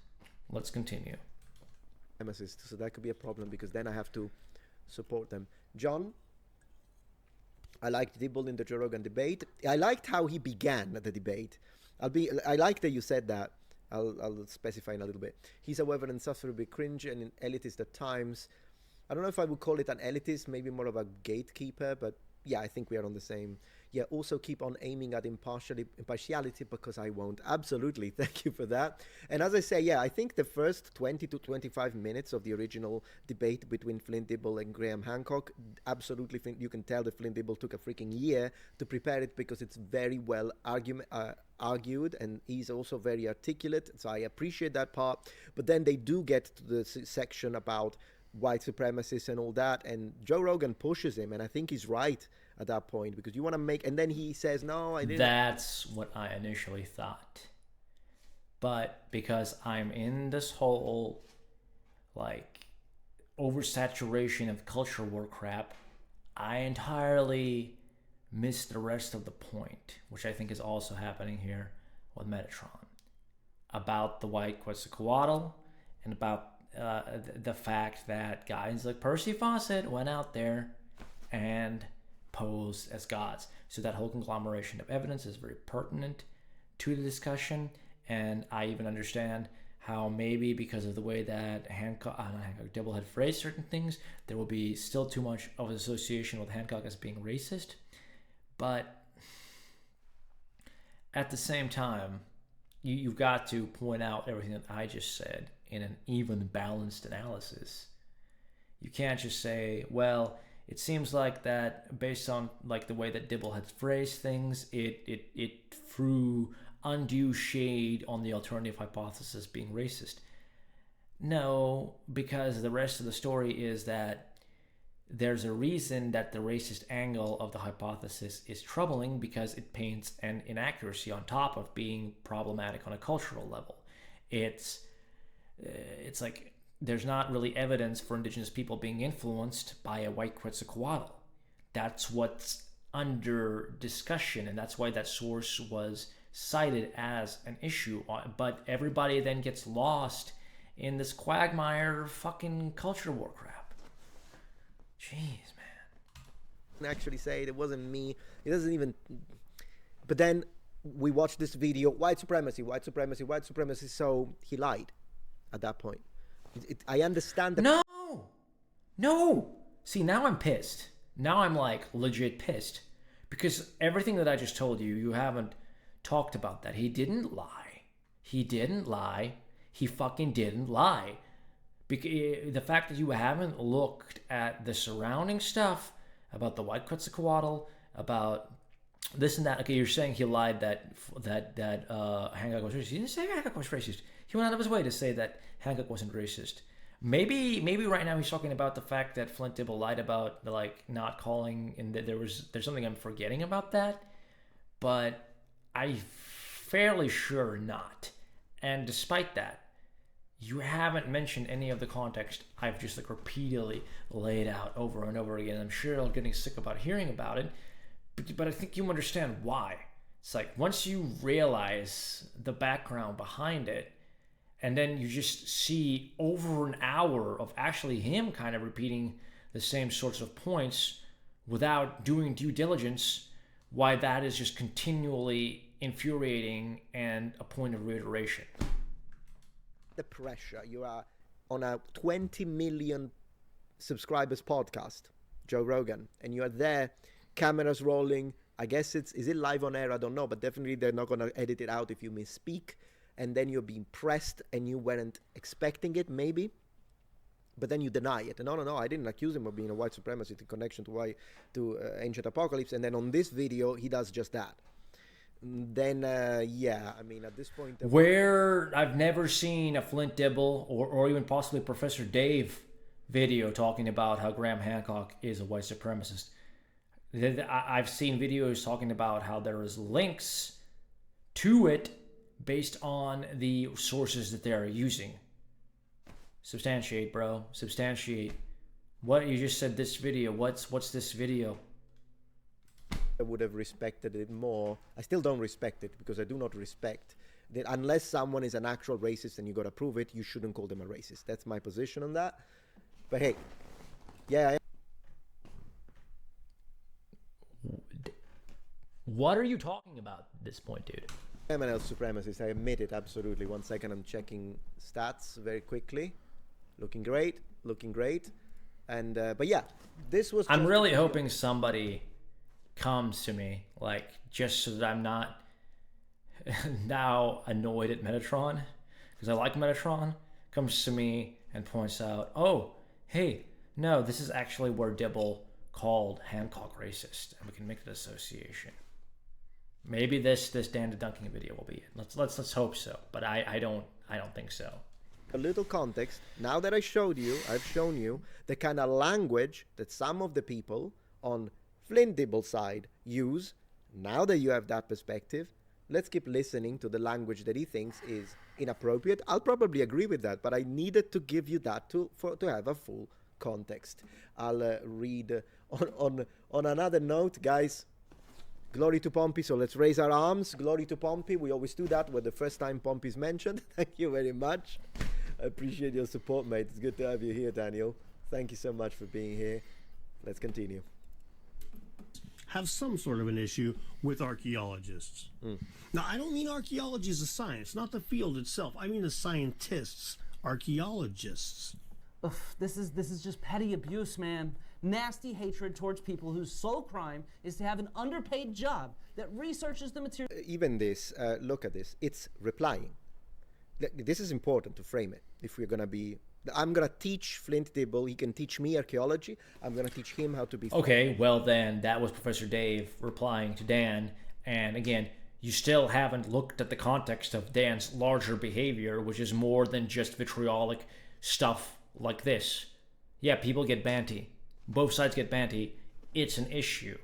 Let's continue. So that could be a problem because then I have to support them. John, I liked Dibble in the Joe Rogan debate. I liked how he began the debate. I like that you said that. I'll specify in a little bit. He's however insufferably cringe and elitist at times. I don't know if I would call it an elitist, maybe more of a gatekeeper, but yeah, I think we are on the same. Yeah, also keep on aiming at impartiality because I won't. Absolutely, thank you for that. And as I say, yeah, I think the first 20 to 25 minutes of the original debate between Flint Dibble and Graham Hancock, absolutely, you can tell that Flint Dibble took a freaking year to prepare it because it's very well argued, and he's also very articulate, so I appreciate that part. But then they do get to the section about white supremacists and all that, and Joe Rogan pushes him, and I think he's right at that point, because you want to make, and then he says, no, I didn't. That's what I initially thought. But because I'm in this whole, like, oversaturation of culture war crap, I entirely missed the rest of the point, which I think is also happening here with Metatron, about the white Quetzalcoatl, and about the fact that guys like Percy Fawcett went out there and posed as gods. So that whole conglomeration of evidence is very pertinent to the discussion, and I even understand how maybe because of the way that Dibble had phrased certain things, there will be still too much of an association with Hancock as being racist. But at the same time, you've got to point out everything that I just said in an even balanced analysis. You can't just say, well, it seems like that based on like the way that Dibble had phrased things, it threw undue shade on the alternative hypothesis being racist. No, because the rest of the story is that there's a reason that the racist angle of the hypothesis is troubling, because it paints an inaccuracy on top of being problematic on a cultural level. It's like there's not really evidence for indigenous people being influenced by a white Quetzalcoatl. That's what's under discussion, and that's why that source was cited as an issue. But everybody then gets lost in this quagmire fucking culture war crap. Jeez, man. Actually say it wasn't me. It doesn't even. But then we watched this video, white supremacy, white supremacy, white supremacy. So he lied at that point. I understand that. No. See, now I'm pissed. Now I'm like legit pissed, because everything that I just told you, you haven't talked about that. He didn't lie. He fucking didn't lie. The fact that you haven't looked at the surrounding stuff about the white Quetzalcoatl, about this and that. Okay, you're saying he lied that Hancock was racist. He didn't say Hancock was racist. He went out of his way to say that Hancock wasn't racist. Maybe right now he's talking about the fact that Flint Dibble lied about like not calling, and that there's something I'm forgetting about that, but I'm fairly sure not. And despite that, you haven't mentioned any of the context I've just like repeatedly laid out over and over again. I'm sure I'm getting sick about hearing about it, but I think you understand why. It's like once you realize the background behind it, and then you just see over an hour of actually him kind of repeating the same sorts of points without doing due diligence, why that is just continually infuriating and a point of reiteration. The pressure. You are on a 20 million subscribers podcast, Joe Rogan, and you are there, cameras rolling. I guess is it live on air? I don't know, but definitely they're not going to edit it out if you misspeak. And then you're being pressed and you weren't expecting it, maybe. But then you deny it. And no, I didn't accuse him of being a white supremacist in connection to Ancient Apocalypse. And then on this video, he does just that. Then, yeah, I mean, at this point... Where I've never seen a Flint Dibble or even possibly Professor Dave video talking about how Graham Hancock is a white supremacist. I've seen videos talking about how there is links to it based on the sources that they are using. Substantiate, bro. Substantiate. What you just said, this video. What's this video? I would have respected it more. I still don't respect it because I do not respect that unless someone is an actual racist and you got to prove it, you shouldn't call them a racist. That's my position on that. But hey, yeah. What are you talking about at this point, dude? I'm an elf supremacist. I admit it, absolutely. 1 second, I'm checking stats very quickly. Looking great, looking great. And but yeah, this was. I'm really hoping somebody comes to me, like, just so that I'm not now annoyed at Metatron, because I like Metatron. Comes to me and points out, oh, hey, no, this is actually where Dibble called Hancock racist, and we can make the association. Maybe this Dan Dunking video will be it. Let's hope so, but I don't think so. A little context. Now that I've shown you the kind of language that some of the people on Flint Dibble side use. Now that you have that perspective, let's keep listening to the language that he thinks is inappropriate. I'll probably agree with that, but I needed to give you that to have a full context. I'll read on another note, guys. Glory to Pompey, so let's raise our arms. Glory to Pompey. We always do that when the first time Pompey is mentioned. Thank you very much. I appreciate your support, mate. It's good to have you here, Daniel. Thank you so much for being here. Let's continue. Have some sort of an issue with archaeologists. Now, I don't mean archaeology as a science, not the field itself. I mean the scientists, archaeologists. Ugh, this is just petty abuse, man. Nasty hatred towards people whose sole crime is to have an underpaid job that researches the material. Even this, look at this. It's replying. This is important to frame it. If we're going to be... I'm going to teach Flint Dibble. He can teach me archaeology. I'm going to teach him how to be... Okay, well then, that was Professor Dave replying to Dan. And again, you still haven't looked at the context of Dan's larger behavior, which is more than just vitriolic stuff like this. Yeah, people get banty. Both sides get banty. It's an issue.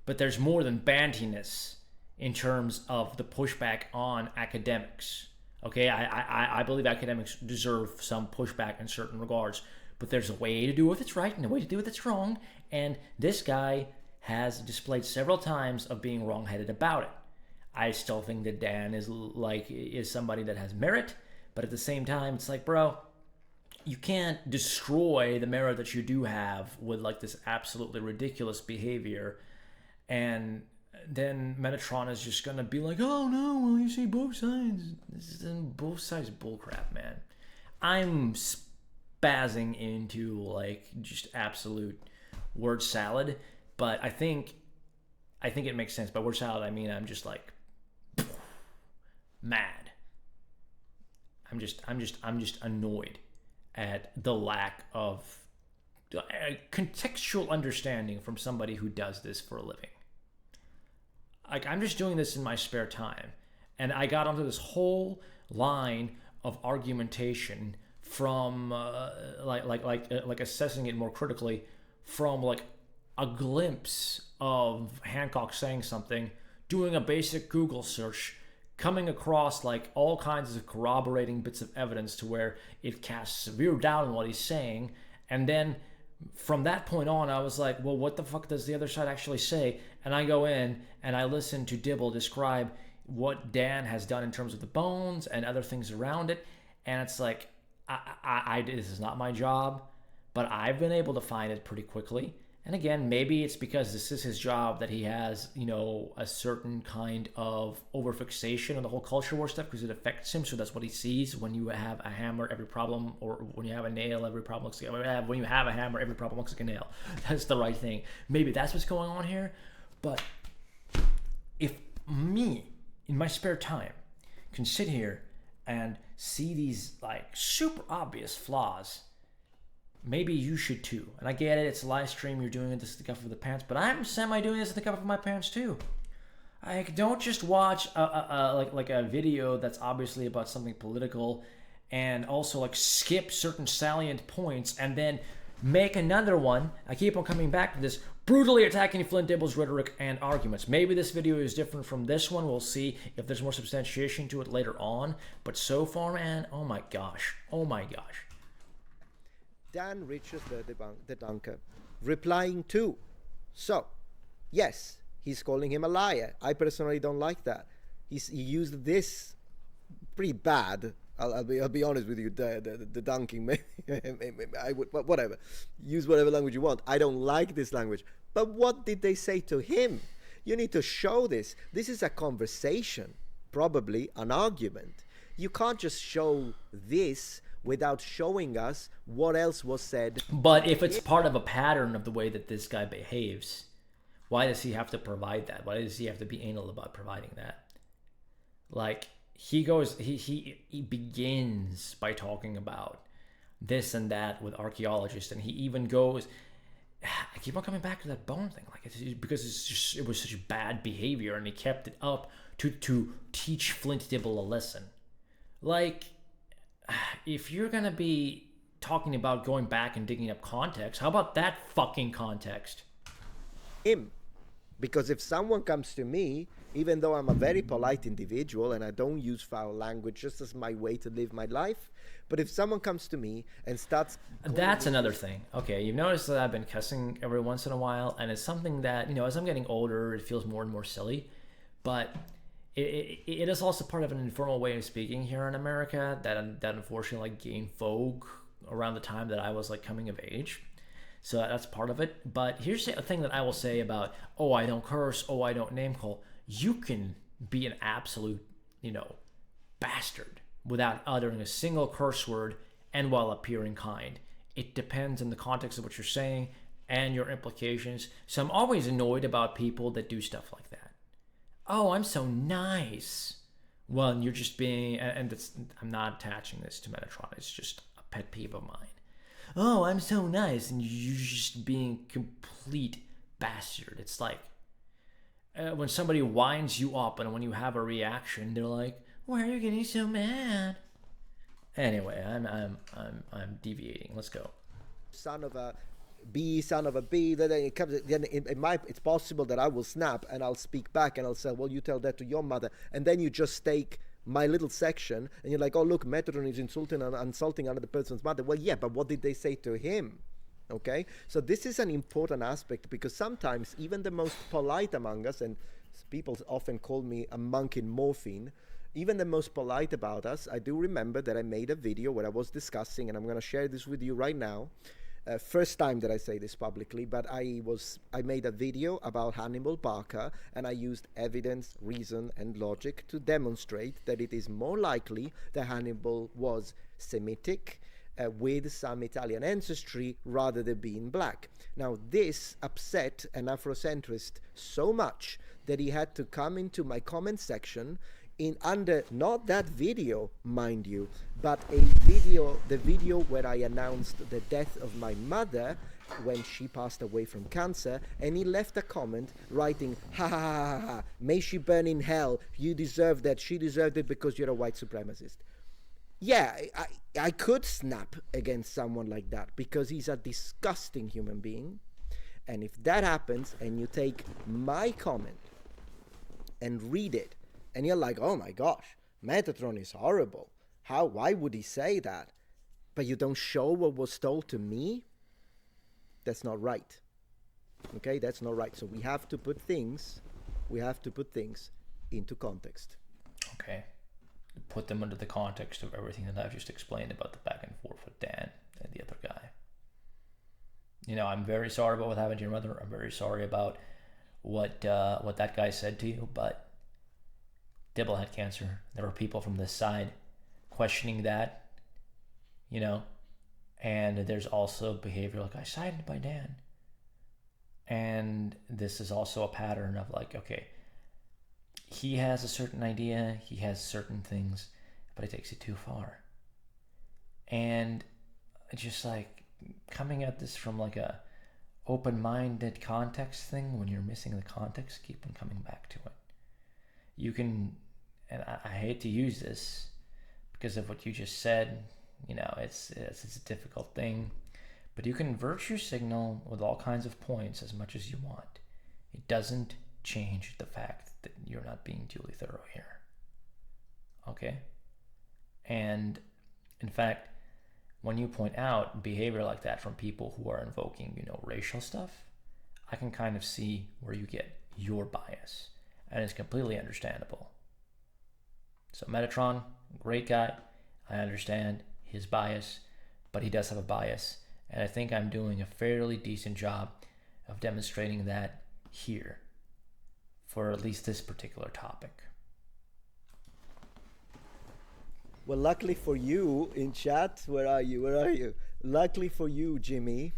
But there's more than bantiness in terms of the pushback on academics. Okay, I believe academics deserve some pushback in certain regards. But there's a way to do it that's right and a way to do it that's wrong. And this guy has displayed several times of being wrong-headed about it. I still think that Dan is somebody that has merit. But at the same time, it's like, bro, you can't destroy the merit that you do have with like this absolutely ridiculous behavior, and then Metatron is just gonna be like, oh no, well, you see both sides. This is both sides bullcrap, man. I'm spazzing into like just absolute word salad, but I think it makes sense. By word salad, I mean I'm just like mad. I'm just annoyed at the lack of contextual understanding from somebody who does this for a living. Like, I'm just doing this in my spare time, and I got onto this whole line of argumentation from like assessing it more critically from like a glimpse of Hancock saying something, doing a basic Google search, coming across like all kinds of corroborating bits of evidence to where it casts severe doubt on what he's saying. And then from that point on, I was like, well, what the fuck does the other side actually say? And I go in and I listen to Dibble describe what Dan has done in terms of the bones and other things around it. And it's like, this is not my job, but I've been able to find it pretty quickly. And again, maybe it's because this is his job that he has, you know, a certain kind of overfixation on the whole culture war stuff because it affects him. So that's what he sees. When you have a hammer, every problem, or when you have a nail, every problem looks like when you have a hammer, every problem looks like a nail. That's the right thing. Maybe that's what's going on here. But if me, in my spare time, can sit here and see these like super obvious flaws, maybe you should too. And I get it, it's a live stream, you're doing this at the cuff of the pants, but I'm semi-doing this at the cuff of my pants too. Like, don't just watch a video that's obviously about something political and also like skip certain salient points and then make another one. I keep on coming back to this, brutally attacking Flint Dibble's rhetoric and arguments. Maybe this video is different from this one. We'll see if there's more substantiation to it later on. But so far, man, oh my gosh. Dan Richards, the dunker, replying to. So, yes, he's calling him a liar. I personally don't like that. He used this pretty bad. I'll be honest with you. The dunking, I would, but whatever. Use whatever language you want. I don't like this language. But what did they say to him? You need to show this. This is a conversation, probably an argument. You can't just show this without showing us what else was said. But if it's part of a pattern of the way that this guy behaves, why does he have to provide that? Why does he have to be anal about providing that? Like, he begins by talking about this and that with archaeologists, and he even goes, I keep on coming back to that bone thing, like, because it was such bad behavior, and he kept it up to teach Flint Dibble a lesson. Like, if you're gonna be talking about going back and digging up context, how about that fucking context? Him. Because if someone comes to me, even though I'm a very polite individual and I don't use foul language just as my way to live my life, but if someone comes to me and starts... That's another thing. Okay, you've noticed that I've been cussing every once in a while, and it's something that, as I'm getting older, it feels more and more silly, but it is also part of an informal way of speaking here in America that unfortunately gained vogue around the time that I was coming of age. So that's part of it. But here's the thing that I will say about, I don't curse, I don't name call. You can be an absolute, bastard without uttering a single curse word and while appearing kind. It depends on the context of what you're saying and your implications. So I'm always annoyed about people that do stuff like that. Oh, I'm so nice. Well, and you're just being, and I'm not attaching this to Metatron. It's just a pet peeve of mine. Oh, I'm so nice, and you're just being complete bastard. It's like when somebody winds you up, and when you have a reaction, they're like, "Why are you getting so mad?" Anyway, I'm deviating. Let's go. Son of a B, then it comes. Then it's possible that I will snap and I'll speak back and I'll say, "Well, you tell that to your mother," and then you just take my little section and you're like, "Oh, look, Metatron is insulting another person's mother." Well, yeah, but what did they say to him? Okay, so this is an important aspect, because sometimes even the most polite among us, and people often call me a monk in morphine, even the most polite about us, I do remember that I made a video where I was discussing, and I'm going to share this with you right now. First time that I say this publicly, but I made a video about Hannibal Barca, and I used evidence, reason, and logic to demonstrate that it is more likely that Hannibal was Semitic with some Italian ancestry rather than being black. Now, this upset an Afrocentrist so much that he had to come into my comment section under not that video, mind you, but the video where I announced the death of my mother when she passed away from cancer, and he left a comment writing, "Ha ha ha ha, may she burn in hell, you deserve that, she deserved it because you're a white supremacist." Yeah, I could snap against someone like that because he's a disgusting human being, and if that happens and you take my comment and read it, and you're like, "Oh my gosh, Metatron is horrible. Why would he say that?" But you don't show what was told to me? That's not right. Okay, that's not right. So we have to put things into context. Okay. Put them under the context of everything that I've just explained about the back and forth with Dan and the other guy. I'm very sorry about what happened to your mother. I'm very sorry about what that guy said to you, but Dibble had cancer. There were people from this side questioning that, and there's also behavior like, I sided by Dan. And this is also a pattern of okay, he has a certain idea, he has certain things, but he takes it too far. And just coming at this from a open-minded context thing, when you're missing the context, keep on coming back to it. You can, and I hate to use this because of what you just said, it's a difficult thing, but you can virtue signal with all kinds of points as much as you want. It doesn't change the fact that you're not being duly thorough here. Okay? And in fact, when you point out behavior like that from people who are invoking, racial stuff, I can kind of see where you get your bias, and it's completely understandable. So Metatron, great guy. I understand his bias, but he does have a bias, and I think I'm doing a fairly decent job of demonstrating that here for at least this particular topic. Well, luckily for you in chat, where are you? Luckily for you, Jimmy,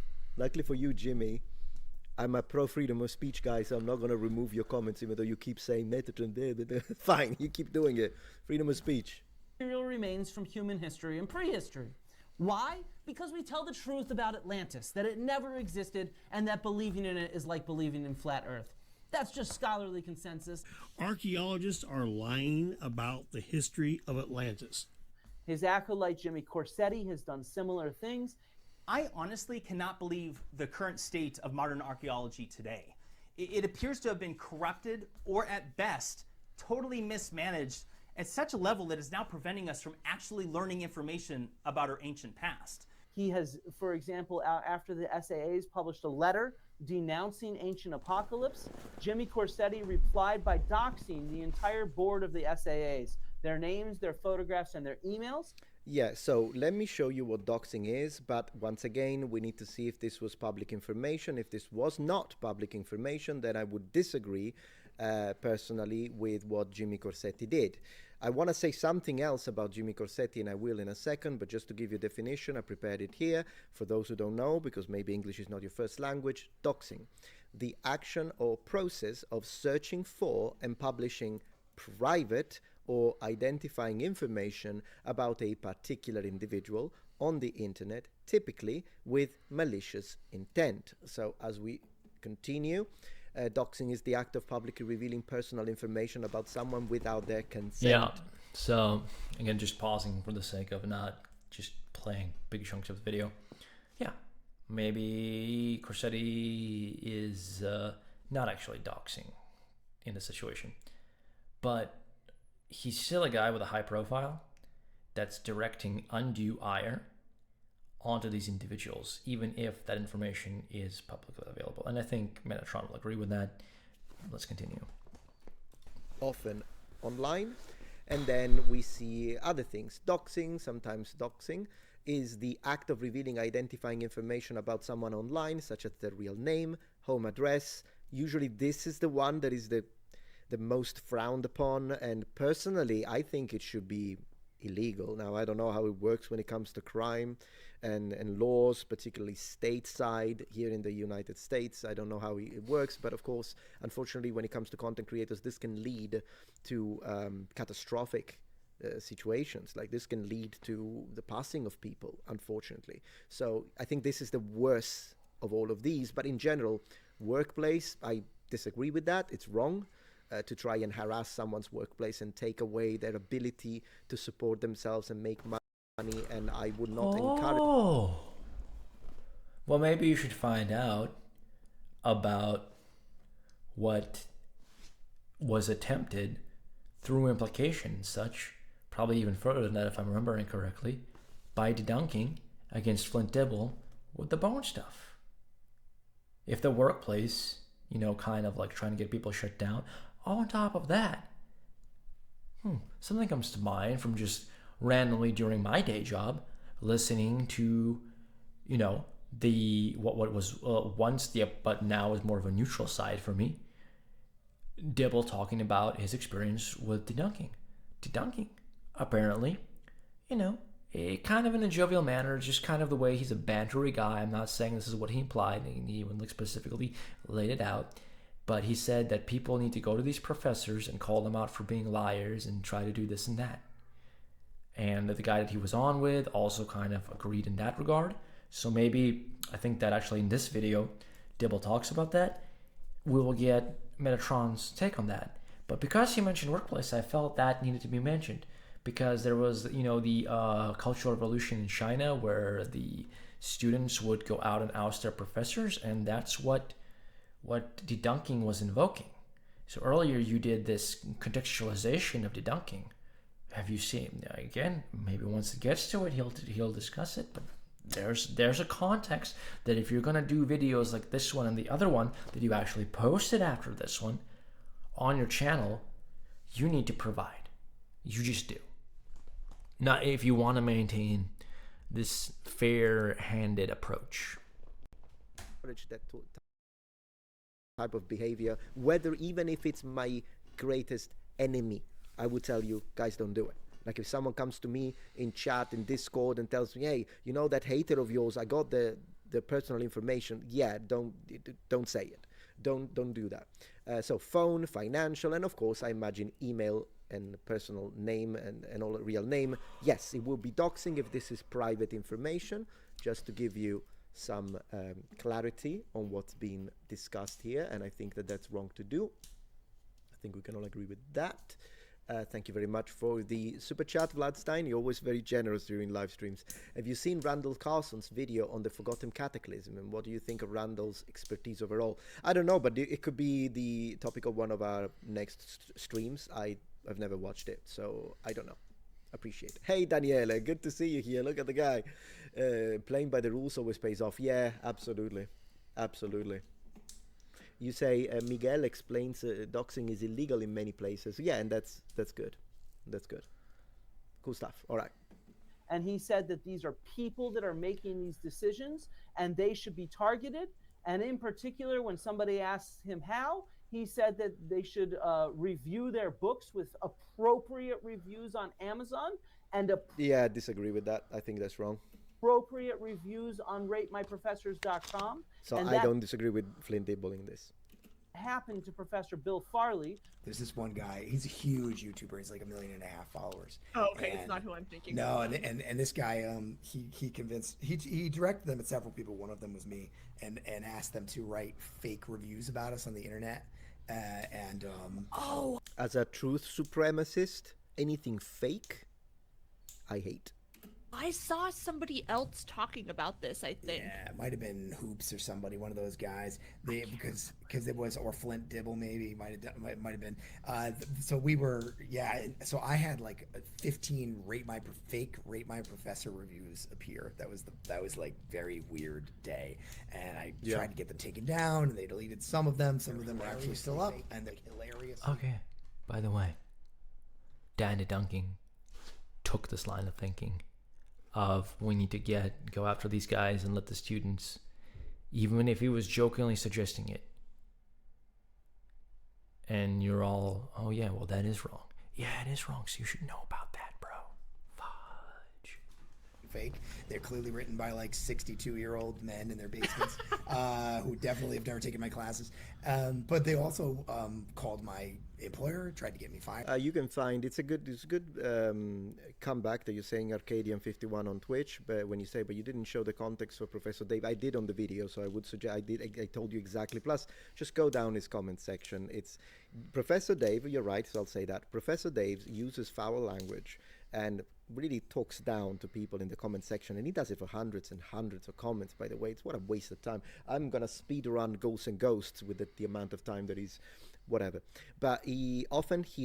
I'm a pro freedom of speech guy, so I'm not going to remove your comments, even though you keep saying Metatron there. Fine, you keep doing it. Freedom of speech. Material remains from human history and prehistory. Why? Because we tell the truth about Atlantis, that it never existed, and that believing in it is like believing in flat Earth. That's just scholarly consensus. Archaeologists are lying about the history of Atlantis. His acolyte Jimmy Corsetti has done similar things. I honestly cannot believe the current state of modern archaeology today. It appears to have been corrupted, or at best, totally mismanaged at such a level that is now preventing us from actually learning information about our ancient past. He has, for example, after the SAAs published a letter denouncing ancient apocalypse, Jimmy Corsetti replied by doxing the entire board of the SAAs, their names, their photographs, and their emails. Yeah, so let me show you what doxing is, but once again, we need to see if this was public information. If this was not public information, then I would disagree personally with what Jimmy Corsetti did. I want to say something else about Jimmy Corsetti, and I will in a second, but just to give you a definition, I prepared it here. For those who don't know, because maybe English is not your first language, doxing, the action or process of searching for and publishing private or identifying information about a particular individual on the internet, typically with malicious intent. So as we continue, doxing is the act of publicly revealing personal information about someone without their consent. Yeah, so again, just pausing for the sake of not just playing big chunks of the video. Yeah, maybe Corsetti is not actually doxing in this situation, but he's still a guy with a high profile that's directing undue ire onto these individuals, even if that information is publicly available. And I think Metatron will agree with that. Let's continue. Often online, and then we see other things. Doxing, sometimes doxing, is the act of revealing identifying information about someone online, such as their real name, home address. Usually this is the one that is the most frowned upon, and personally I think it should be illegal. Now I don't know how it works when it comes to crime and laws, particularly stateside here in the United States. I don't know how it works, but of course, unfortunately, when it comes to content creators, this can lead to catastrophic situations. Like this can lead to the passing of people, unfortunately. So I think this is the worst of all of these. But in general, workplace, I disagree with that. It's wrong to try and harass someone's workplace and take away their ability to support themselves and make money, and I would not encourage. Well, maybe you should find out about what was attempted through implication and such, probably even further than that if I'm remembering correctly, by debunking against Flint Dibble with the bone stuff. If the workplace, you know, kind of like trying to get people shut down, on top of that, something comes to mind from just randomly during my day job, listening to, you know, the what was once the but now is more of a neutral side for me, Dibble talking about his experience with debunking. Apparently, you know, kind of in a jovial manner, just kind of the way he's a bantery guy. I'm not saying this is what he implied, and he even specifically laid it out. But he said that people need to go to these professors and call them out for being liars and try to do this and that. And the guy that he was on with also kind of agreed in that regard. So maybe, I think that actually in this video, Dibble talks about that. We will get Metatron's take on that. But because he mentioned workplace, I felt that needed to be mentioned. Because there was, you know, the Cultural Revolution in China where the students would go out and oust their professors, and that's what debunking was invoking. So earlier you did this contextualization of debunking. Have you seen, again, maybe once it gets to it, he'll discuss it, but there's a context that if you're going to do videos like this one and the other one that you actually posted after this one, on your channel, you need to provide. You just do. Not if you want to maintain this fair-handed approach. That type of behavior, whether even if it's my greatest enemy, I would tell you, guys, don't do it. Like if someone comes to me in chat, in Discord, and tells me, hey, you know that hater of yours, I got the personal information. Yeah, don't say it. Don't do that. So phone, financial, and of course, I imagine email and personal name and all real name. Yes, it will be doxing if this is private information, just to give you some clarity on what's being discussed here, and I think that that's wrong to do. I think we can all agree with that. Thank you very much for the super chat, Vladstein. You're always very generous during live streams. Have you seen Randall Carson's video on the Forgotten Cataclysm, and what do you think of Randall's expertise overall? I don't know, but it could be the topic of one of our next streams. I've never watched it, so I don't know. Appreciate it. Hey, Daniele, good to see you here. Look at the guy. Playing by the rules always pays off. Yeah, absolutely. Absolutely. You say Miguel explains doxing is illegal in many places. Yeah, and that's good. That's good. Cool stuff. All right. And he said that these are people that are making these decisions, and they should be targeted. And in particular, when somebody asks him how, he said that they should review their books with appropriate reviews on Amazon and yeah, I disagree with that. I think that's wrong. Appropriate reviews on ratemyprofessors.com. So and I don't disagree with Flint Dibble in this. Happened to Professor Bill Farley. There's this one guy, he's a huge YouTuber, he's like 1.5 million followers. Oh, okay, it's not who I'm thinking. No, and this guy, he convinced, he directed them at several people, one of them was me, and asked them to write fake reviews about us on the internet. As a truth supremacist, anything fake, I hate. I saw somebody else talking about this, I think. Yeah, it might have been Hoops or somebody, one of those guys. Because it was, or Flint Dibble maybe, might have been. So we were, yeah. So I had like 15 fake Rate My Professor reviews appear. That was like very weird day, and I tried to get them taken down, and they deleted some of them. Some of them are actually still up, and they're hilarious. Okay, by the way, Danny Dunking took this line of thinking of we need to go after these guys and let the students, even if he was jokingly suggesting it, and you're all, oh yeah, well that is wrong. Yeah, it is wrong, so you should know about that, bro. Fudge. Fake. They're clearly written by like 62-year-old men in their basements who definitely have never taken my classes. But they also called my employer, tried to get me fired. You can find it's a good comeback that you're saying Arcadian51 on Twitch, but when you say but you didn't show the context for Professor Dave, I did on the video, so I would suggest I told you exactly. Plus, just go down his comment section. It's Professor Dave. You're right, so I'll say that Professor Dave uses foul language and really talks down to people in the comment section, and he does it for hundreds and hundreds of comments. By the way, it's what a waste of time. I'm gonna speed run Ghosts and Ghosts with the amount of time that he's whatever, but he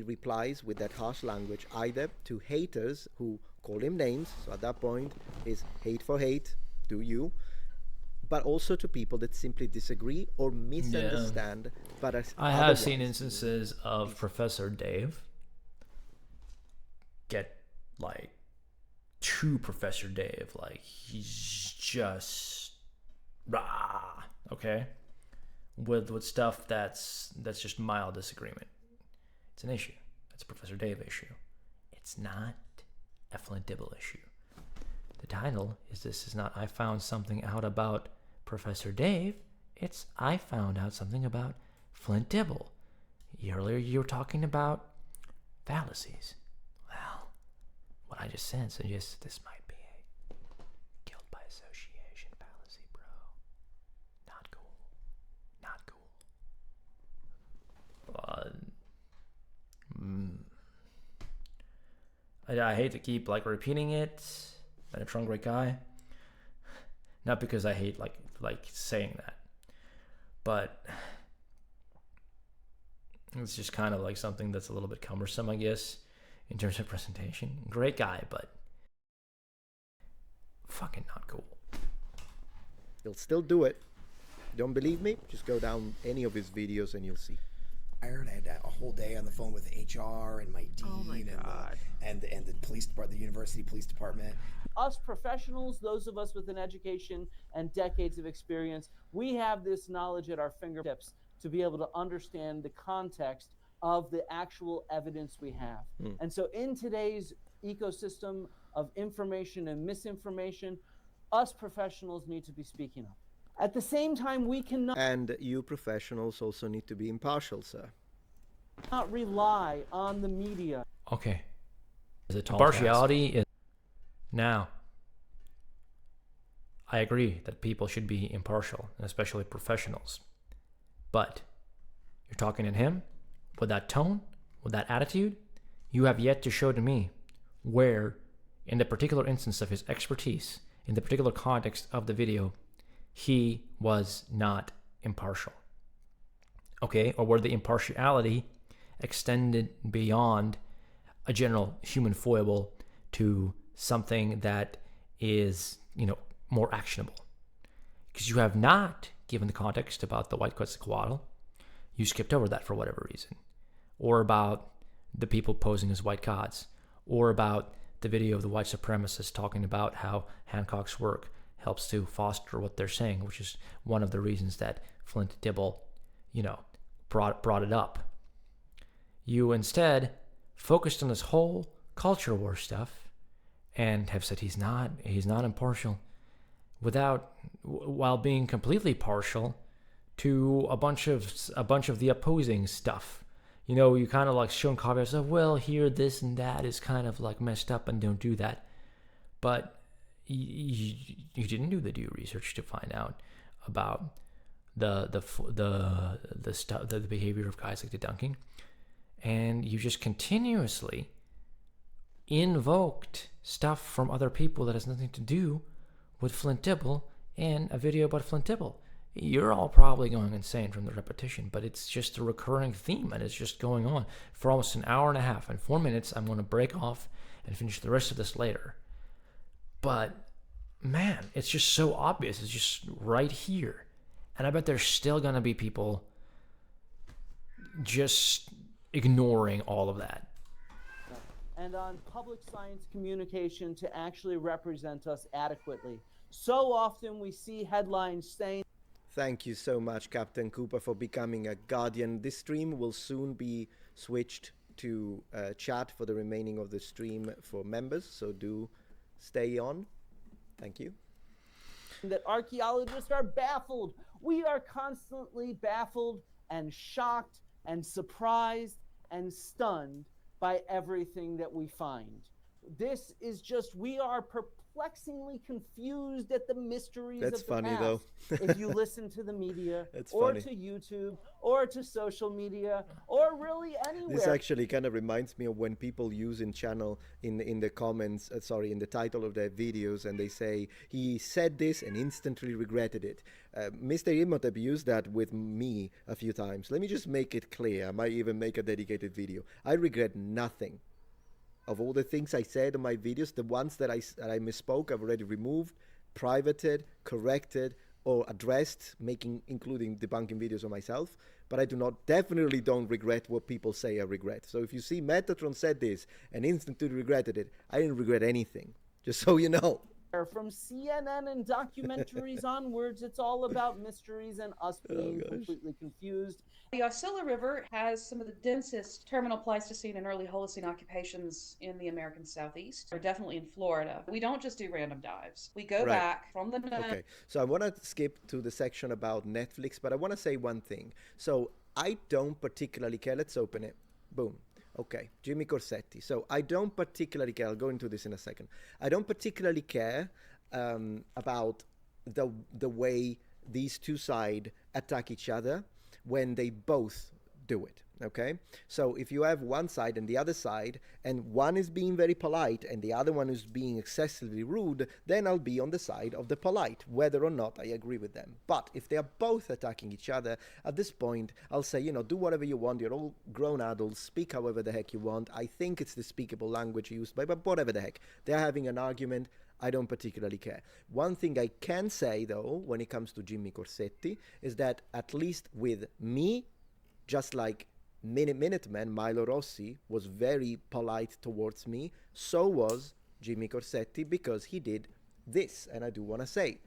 replies with that harsh language either to haters who call him names, so at that point is hate for hate, do you, but also to people that simply disagree or misunderstand. But I have seen instances of Professor Dave get like to Professor Dave, like he's just rah, okay, with stuff that's just mild disagreement. It's an issue. It's a Professor Dave issue. It's not a Flint Dibble issue. The title is This Is Not I Found Something Out About Professor Dave. It's I Found Out Something About Flint Dibble. Earlier you were talking about fallacies. Well, what I just said suggests this might be a guilt by association fallacy, bro. Not cool. Not cool. I hate to keep like repeating it. Metatron, great guy. Not because I hate like saying that, but it's just kind of like something that's a little bit cumbersome, I guess, in terms of presentation. Great guy, but fucking not cool. He'll still do it. Don't believe me? Just go down any of his videos and you'll see. I had a whole day on the phone with HR and my dean and the police department, the university police department. Us professionals, those of us with an education and decades of experience, we have this knowledge at our fingertips to be able to understand the context of the actual evidence we have. And so in today's ecosystem of information and misinformation, us professionals need to be speaking up. At the same time, we cannot... And you professionals also need to be impartial, sir. ...not rely on the media. Okay. Impartiality is... Now, I agree that people should be impartial, and especially professionals. But you're talking to him with that tone, with that attitude. You have yet to show to me where, in the particular instance of his expertise, in the particular context of the video, he was not impartial. Okay? Or where the impartiality extended beyond a general human foible to something that is, more actionable. Because you have not given the context about the white Quetzalcoatl. You skipped over that for whatever reason. Or about the people posing as white gods. Or about the video of the white supremacists talking about how Hancock's work helps to foster what they're saying, which is one of the reasons that Flint Dibble, brought it up. You instead focused on this whole culture war stuff and have said he's not impartial, while being completely partial to a bunch of the opposing stuff. You kind of like shown caveats of, well, here, this and that is kind of like messed up and don't do that. But you didn't do the due research to find out about the behavior of guys like the Dunking, and you just continuously invoked stuff from other people that has nothing to do with Flint Dibble and a video about Flint Dibble. You're all probably going insane from the repetition, but it's just a recurring theme, and it's just going on for almost an hour and a half. In 4 minutes, I'm going to break off and finish the rest of this later. But, man, it's just so obvious. It's just right here. And I bet there's still going to be people just ignoring all of that. And on public science communication to actually represent us adequately. So often we see headlines saying... Thank you so much, Captain Cooper, for becoming a guardian. This stream will soon be switched to chat for the remaining of the stream for members, so do stay on. Thank you. That archaeologists are baffled. We are constantly baffled and shocked and surprised and stunned by everything that we find. This is just, we are perplexingly confused at the mysteries That's of the funny, past. though. If you listen to the media, That's or funny. to YouTube, or to social media, or really anywhere. This actually kind of reminds me of when people use in channel in the comments, in the title of their videos, and they say, he said this and instantly regretted it. Mr. Imhotep used that with me a few times. Let me just make it clear. I might even make a dedicated video. I regret nothing. Of all the things I said in my videos, the ones that I misspoke, I've already removed, privated, corrected, or addressed, including debunking videos of myself. But I definitely don't regret what people say I regret. So if you see Metatron said this and instantly regretted it, I didn't regret anything. Just so you know. From CNN and documentaries onwards, it's all about mysteries and us being completely confused. The Osceola River has some of the densest terminal Pleistocene and early Holocene occupations in the American Southeast. We're definitely in Florida. We don't just do random dives. We go back from the... Okay, so I want to skip to the section about Netflix, but I want to say one thing. So I don't particularly care. Let's open it. Boom. Okay, Jimmy Corsetti. So I don't particularly care. I'll go into this in a second. I don't particularly care about the way these two sides attack each other when they both do it. Okay, so if you have one side and the other side, and one is being very polite and the other one is being excessively rude, then I'll be on the side of the polite, whether or not I agree with them. But if they are both attacking each other, at this point, I'll say, do whatever you want. You're all grown adults. Speak however the heck you want. I think it's the speakable language used by, but whatever the heck. They're having an argument. I don't particularly care. One thing I can say, though, when it comes to Jimmy Corsetti, is that at least with me, just like Minuteman, Milo Rossi, was very polite towards me. So was Jimmy Corsetti, because he did this, and I do want to say.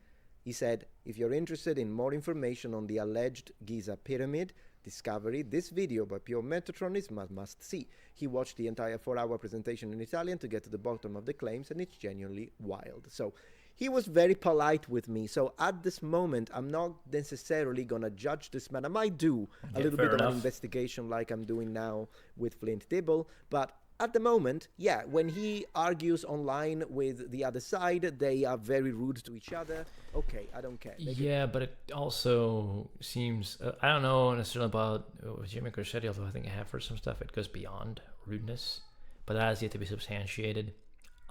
He said, if you're interested in more information on the alleged Giza Pyramid discovery, this video by Pure Metatron is must see. He watched the entire 4-hour presentation in Italian to get to the bottom of the claims, and it's genuinely wild. So he was very polite with me. So at this moment, I'm not necessarily going to judge this man. I might do a little bit of an investigation like I'm doing now with Flint Dibble, but at the moment, yeah, when he argues online with the other side, they are very rude to each other. Okay, I don't care. Yeah, but it also seems, I don't know necessarily about Jimmy Corsetti, although I think I have heard some stuff. It goes beyond rudeness, but that has yet to be substantiated.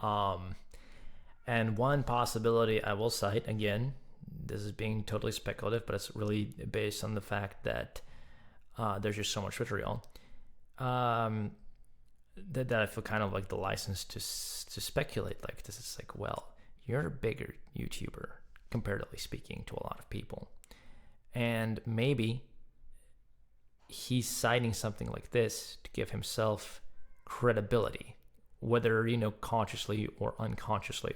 And one possibility I will cite, again, this is being totally speculative, but it's really based on the fact that there's just so much vitriol. That I feel kind of like the license to speculate like this. Is like, well, you're a bigger YouTuber, comparatively speaking, to a lot of people. And maybe he's citing something like this to give himself credibility, whether, you know, consciously or unconsciously.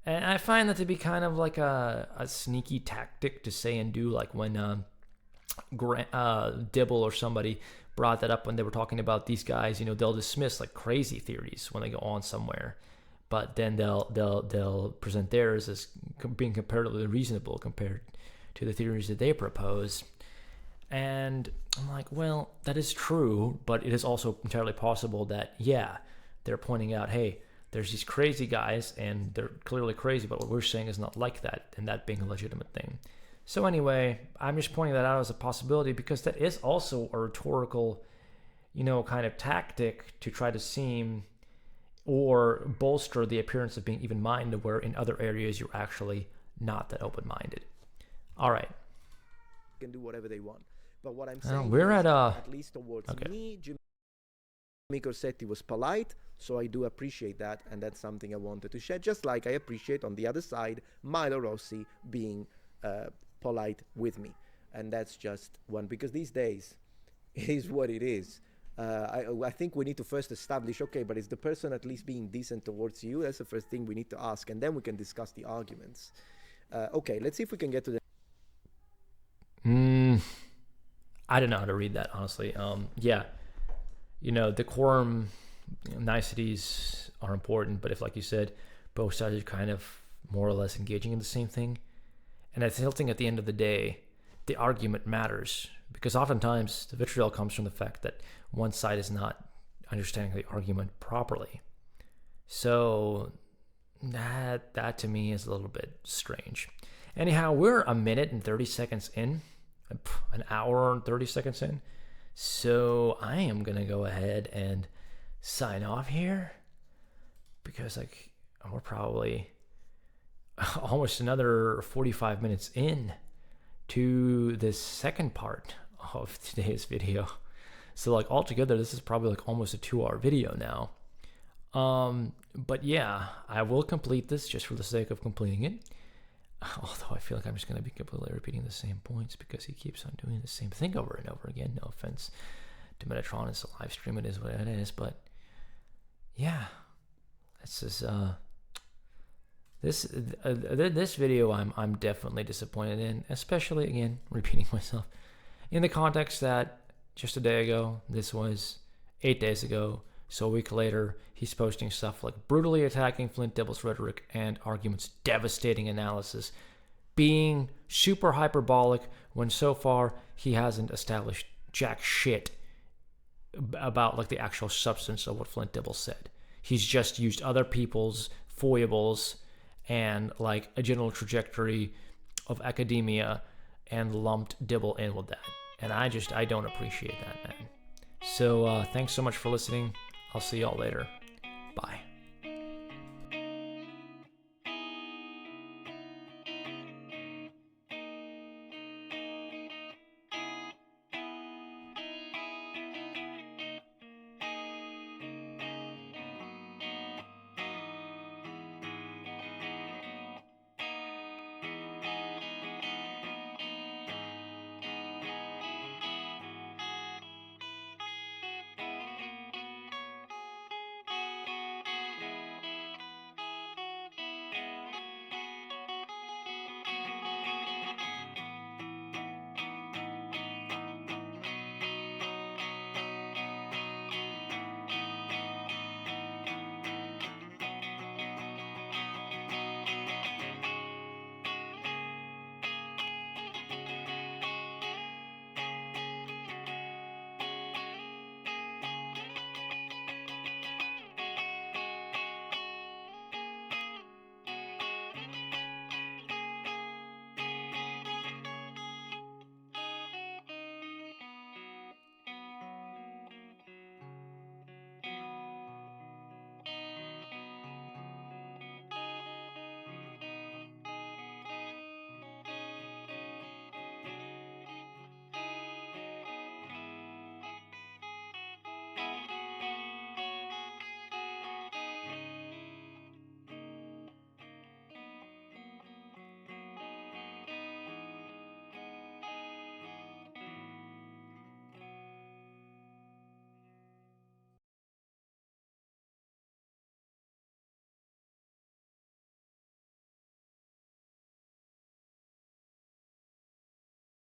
And I find that to be kind of like a sneaky tactic to say and do, like when Dibble or somebody brought that up when they were talking about these guys. You know, they'll dismiss like crazy theories when they go on somewhere, but then they'll present theirs as being comparatively reasonable compared to the theories that they propose. And I'm like, well, that is true, but it is also entirely possible that, yeah, they're pointing out, hey, there's these crazy guys and they're clearly crazy, but what we're saying is not like that, and that being a legitimate thing. So anyway, I'm just pointing that out as a possibility, because that is also a rhetorical, you know, kind of tactic to try to seem or bolster the appearance of being even-minded, where in other areas you're actually not that open-minded. All right. Can do whatever they want. But what I'm saying we're is, at least towards me, Jimmy Corsetti was polite, so I do appreciate that, and that's something I wanted to share, just like I appreciate on the other side Milo Rossi being polite with me. And that's just one, because these days it is what it is. I think we need to first establish, okay, but is the person at least being decent towards you? That's the first thing we need to ask, and then we can discuss the arguments. Okay, let's see if we can get to the I don't know how to read that, honestly. Yeah, you know, decorum, niceties are important, but if, like you said, both sides are kind of more or less engaging in the same thing, and I still think at the end of the day, the argument matters, because oftentimes the vitriol comes from the fact that one side is not understanding the argument properly. So that to me is a little bit strange. Anyhow, we're a minute and 30 seconds in, an hour and 30 seconds in. So I am going to go ahead and sign off here, because like we're probably almost another 45 minutes in to this second part of today's video. So like altogether, this is probably like almost a 2-hour video now. But yeah, I will complete this just for the sake of completing it. Although I feel like I'm just going to be completely repeating the same points, because he keeps on doing the same thing over and over again. No offense to Metatron, it's a live stream, it is what it is. But yeah, this is this video I'm definitely disappointed in, especially, again, repeating myself, in the context that just a day ago, this was 8 days ago, so a week later, he's posting stuff like brutally attacking Flint Dibble's rhetoric and arguments, devastating analysis, being super hyperbolic, when so far he hasn't established jack shit about like the actual substance of what Flint Dibble said. He's just used other people's foibles and like a general trajectory of academia and lumped Dibble in with that. And I don't appreciate that, man. So thanks so much for listening. I'll see y'all later.